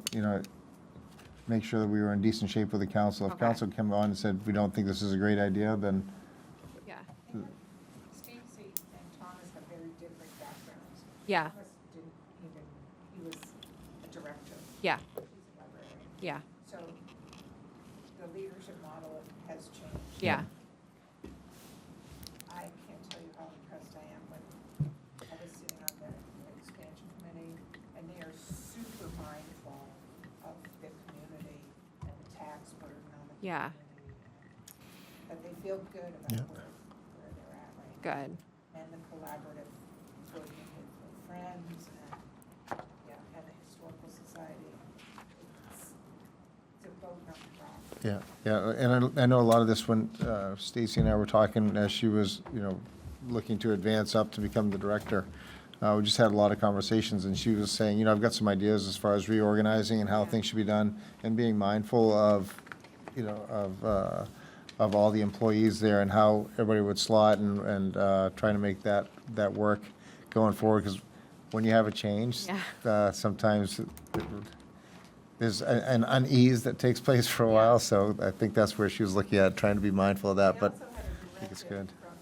make sure that we were in decent shape with the council. If Okay. council came on and said, we don't think this is a great idea, then, Yeah. Stacy and Thomas have very different backgrounds. Yeah. Thomas didn't even, he was a director. Yeah. He's a librarian. Yeah. So the leadership model has changed. Yeah. I can't tell you how impressed I am when I was sitting on the expansion committee, and they are super mindful of the community and the tax burden on the Yeah. community. But they feel good Yeah. about where they're at right now. Good. And the collaborative working with friends and, and the historical society. It's a boat not to rock. yeah, and I know a lot of this when Stacy and I were talking as she was, looking to advance up to become the director. We just had a lot of conversations, and she was saying, I've got some ideas as far as reorganizing and how things should be done, and being mindful of, of all the employees there and how everybody would slot and trying to make that work going forward, because when you have a change, sometimes there's an unease that takes place for a while, so I think that's where she was looking at, trying to be mindful of that, They but also had I think it's a good. directive from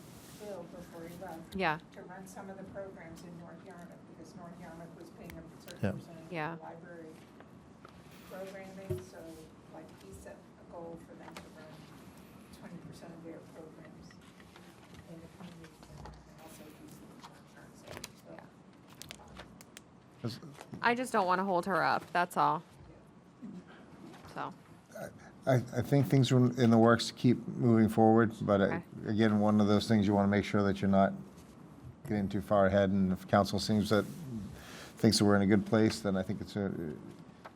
Bill before he left. Yeah. To run some of the programs in North Yarmouth, because North Yarmouth was paying a certain Yeah. percentage Yeah. of the library programming, so like he set a goal for them to run 20% of their programs in the community center, and also use the insurance center, so. I just don't want to hold her up, that's all. So, I think things are in the works to keep moving forward, but Okay. again, one of those things you want to make sure that you're not getting too far ahead, and if council thinks that we're in a good place, then I think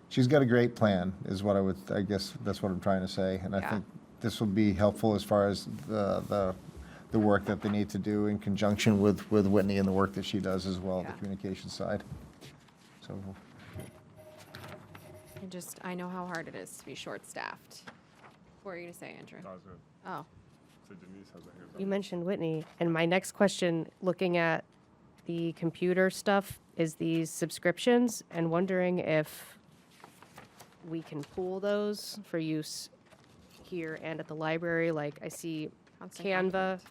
she's got a great plan, is what I guess that's what I'm trying to say, and I Yeah. think this will be helpful as far as the work that they need to do in conjunction with Whitney and the work that she does as well, the Yeah. communication side. So, I know how hard it is to be short-staffed. What were you going to say, Andrew? That was good. Oh, So Denise has it here. You mentioned Whitney, and my next question, looking at the computer stuff, is these subscriptions, and wondering if we can pool those for use here and at the library? Like, I see Constant Canva, contact.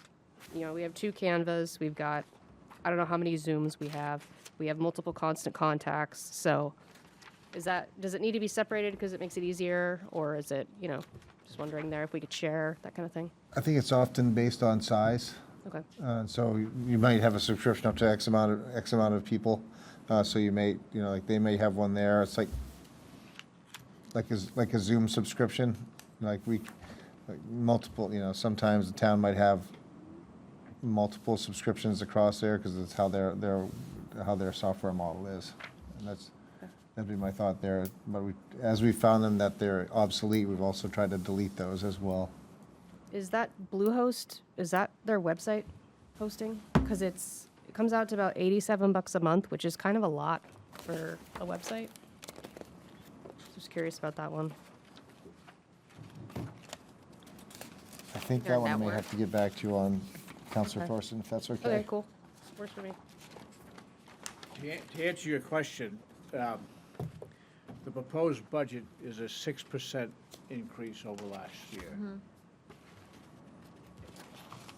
you know, we have 2 Canvas, we've got, I don't know how many Zooms we have multiple constant contacts, so does it need to be separated because it makes it easier, or is it, you know, just wondering there if we could share, that kind of thing? I think it's often based on size. Okay. So you might have a subscription up to X amount of people. So you may, you know, like they may have one there. It's like a Zoom subscription. Like multiple, you know, sometimes the town might have multiple subscriptions across there because it's how their software model is. And that'd be my thought there. But as we found them that they're obsolete, we've also tried to delete those as well. Is that Bluehost, is that their website hosting? Because it comes out to about $87 a month, which is kind of a lot for a website. Just curious about that one. I think Their that one I may network. have to get back to you on, Counselor Okay. Thorson, if that's okay. Okay, cool. Works for me. To answer your question, the proposed budget is a 6% increase over last year.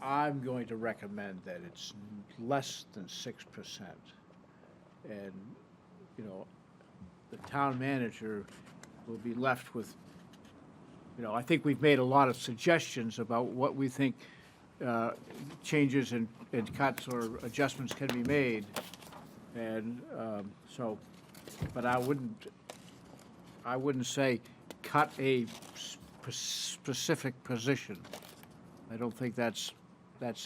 I'm going to recommend that it's less than 6%. And, you know, the town manager will be left with, you know, I think we've made a lot of suggestions about what we think changes and cuts or adjustments can be made. And so, but I wouldn't say cut a specific position. I don't think that's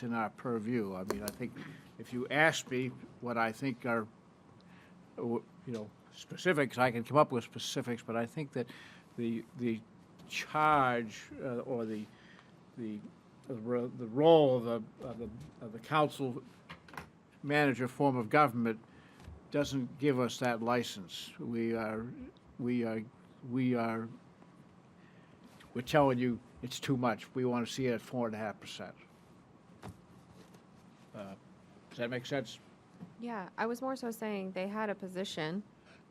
in our purview. I mean, I think if you ask me what I think are, you know, specifics, I can come up with specifics, but I think that the charge or the role of the council manager form of government doesn't give us that license. We're telling you it's too much. We want to see it at 4.5%. Does that make sense? Yeah, I was more so saying they had a position,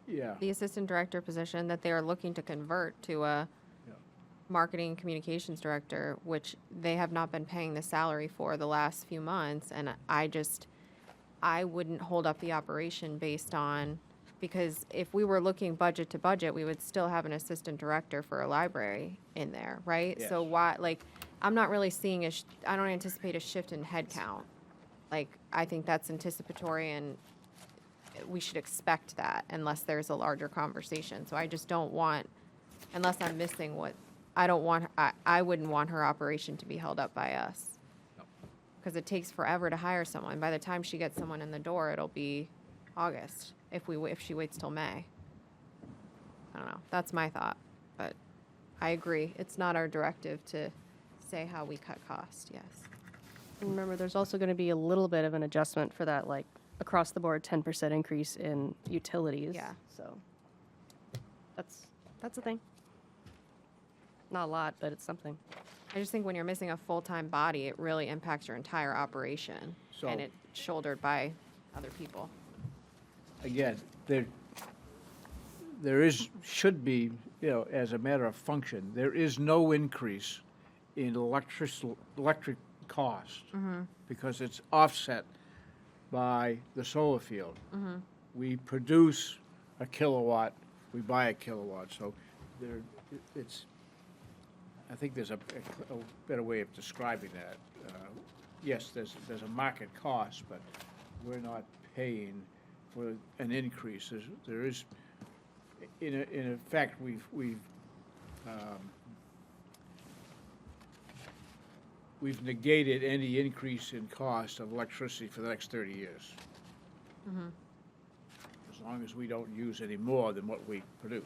Yeah. the assistant director position, that they are looking to convert to a Yeah. marketing communications director, which they have not been paying the salary for the last few months. And I wouldn't hold up the operation based on, because if we were looking budget to budget, we would still have an assistant director for a library in there, right? So Yes. why, like, I'm not really seeing I don't anticipate a shift in headcount. Like, I think that's anticipatory, and we should expect that unless there's a larger conversation. So I just don't want, unless I'm missing I wouldn't want her operation to be held up by us. Because it takes forever to hire someone. By the time she gets someone in the door, it'll be August if she waits till May. I don't know. That's my thought. But I agree. It's not our directive to say how we cut cost. Yes. And remember, there's also going to be a little bit of an adjustment for that, like, across the board 10% increase in utilities. Yeah. So that's a thing. Not a lot, but it's something. I just think when you're missing a full-time body, it really impacts your entire operation. So- And it's shouldered by other people. Again, should be, you know, as a matter of function, there is no increase in electric cost because it's offset by the solar field. We produce a kilowatt, we buy a kilowatt, so I think there's a better way of describing that. Yes, there's a market cost, but we're not paying for an increase. There is, in effect, we've negated any increase in cost of electricity for the next 30 years. As long as we don't use any more than what we produce.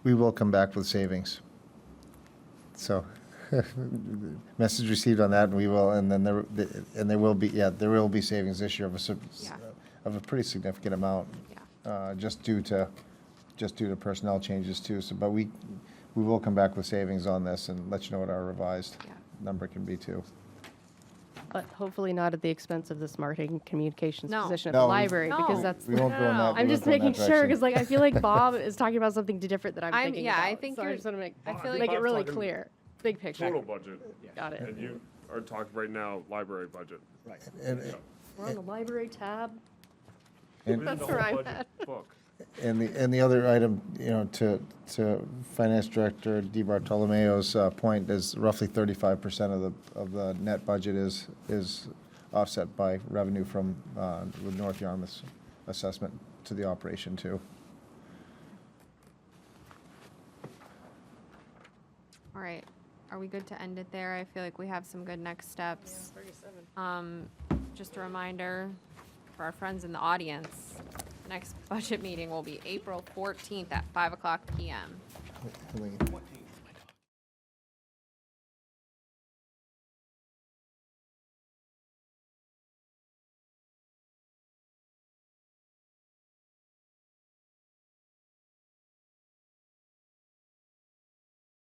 We will come back with savings. So, message received on that, and we will, and then there will be savings this year of a pretty significant amount. Yeah. Just due to personnel changes too. So, but we will come back with savings on this and let you know what our revised Yeah. number can be too. But hopefully not at the expense of this marketing communications No. position at No, the we- library, No. because that's, We won't go in that. we I'm won't just go in that making sure, direction. because like, I feel like Bob is talking about something different that I'm I'm- thinking yeah, about. I think So I you're- just want to make, I feel like make it Bob's really talking clear, big picture. Total budget, Got it. and you are talking right now library budget. Right. And, We're on the library tab. It is That's the where whole I'm budget at. book. and the other item, you know, to Finance Director DiBartolomeo's point is roughly 35% of the net budget is offset by revenue from with North Yarmouth's assessment to the operation too. All right, are we good to end it there? I feel like we have some good next steps. 37. Just a reminder for our friends in the audience, next budget meeting will be April 14th at 5 o'clock PM. Helene.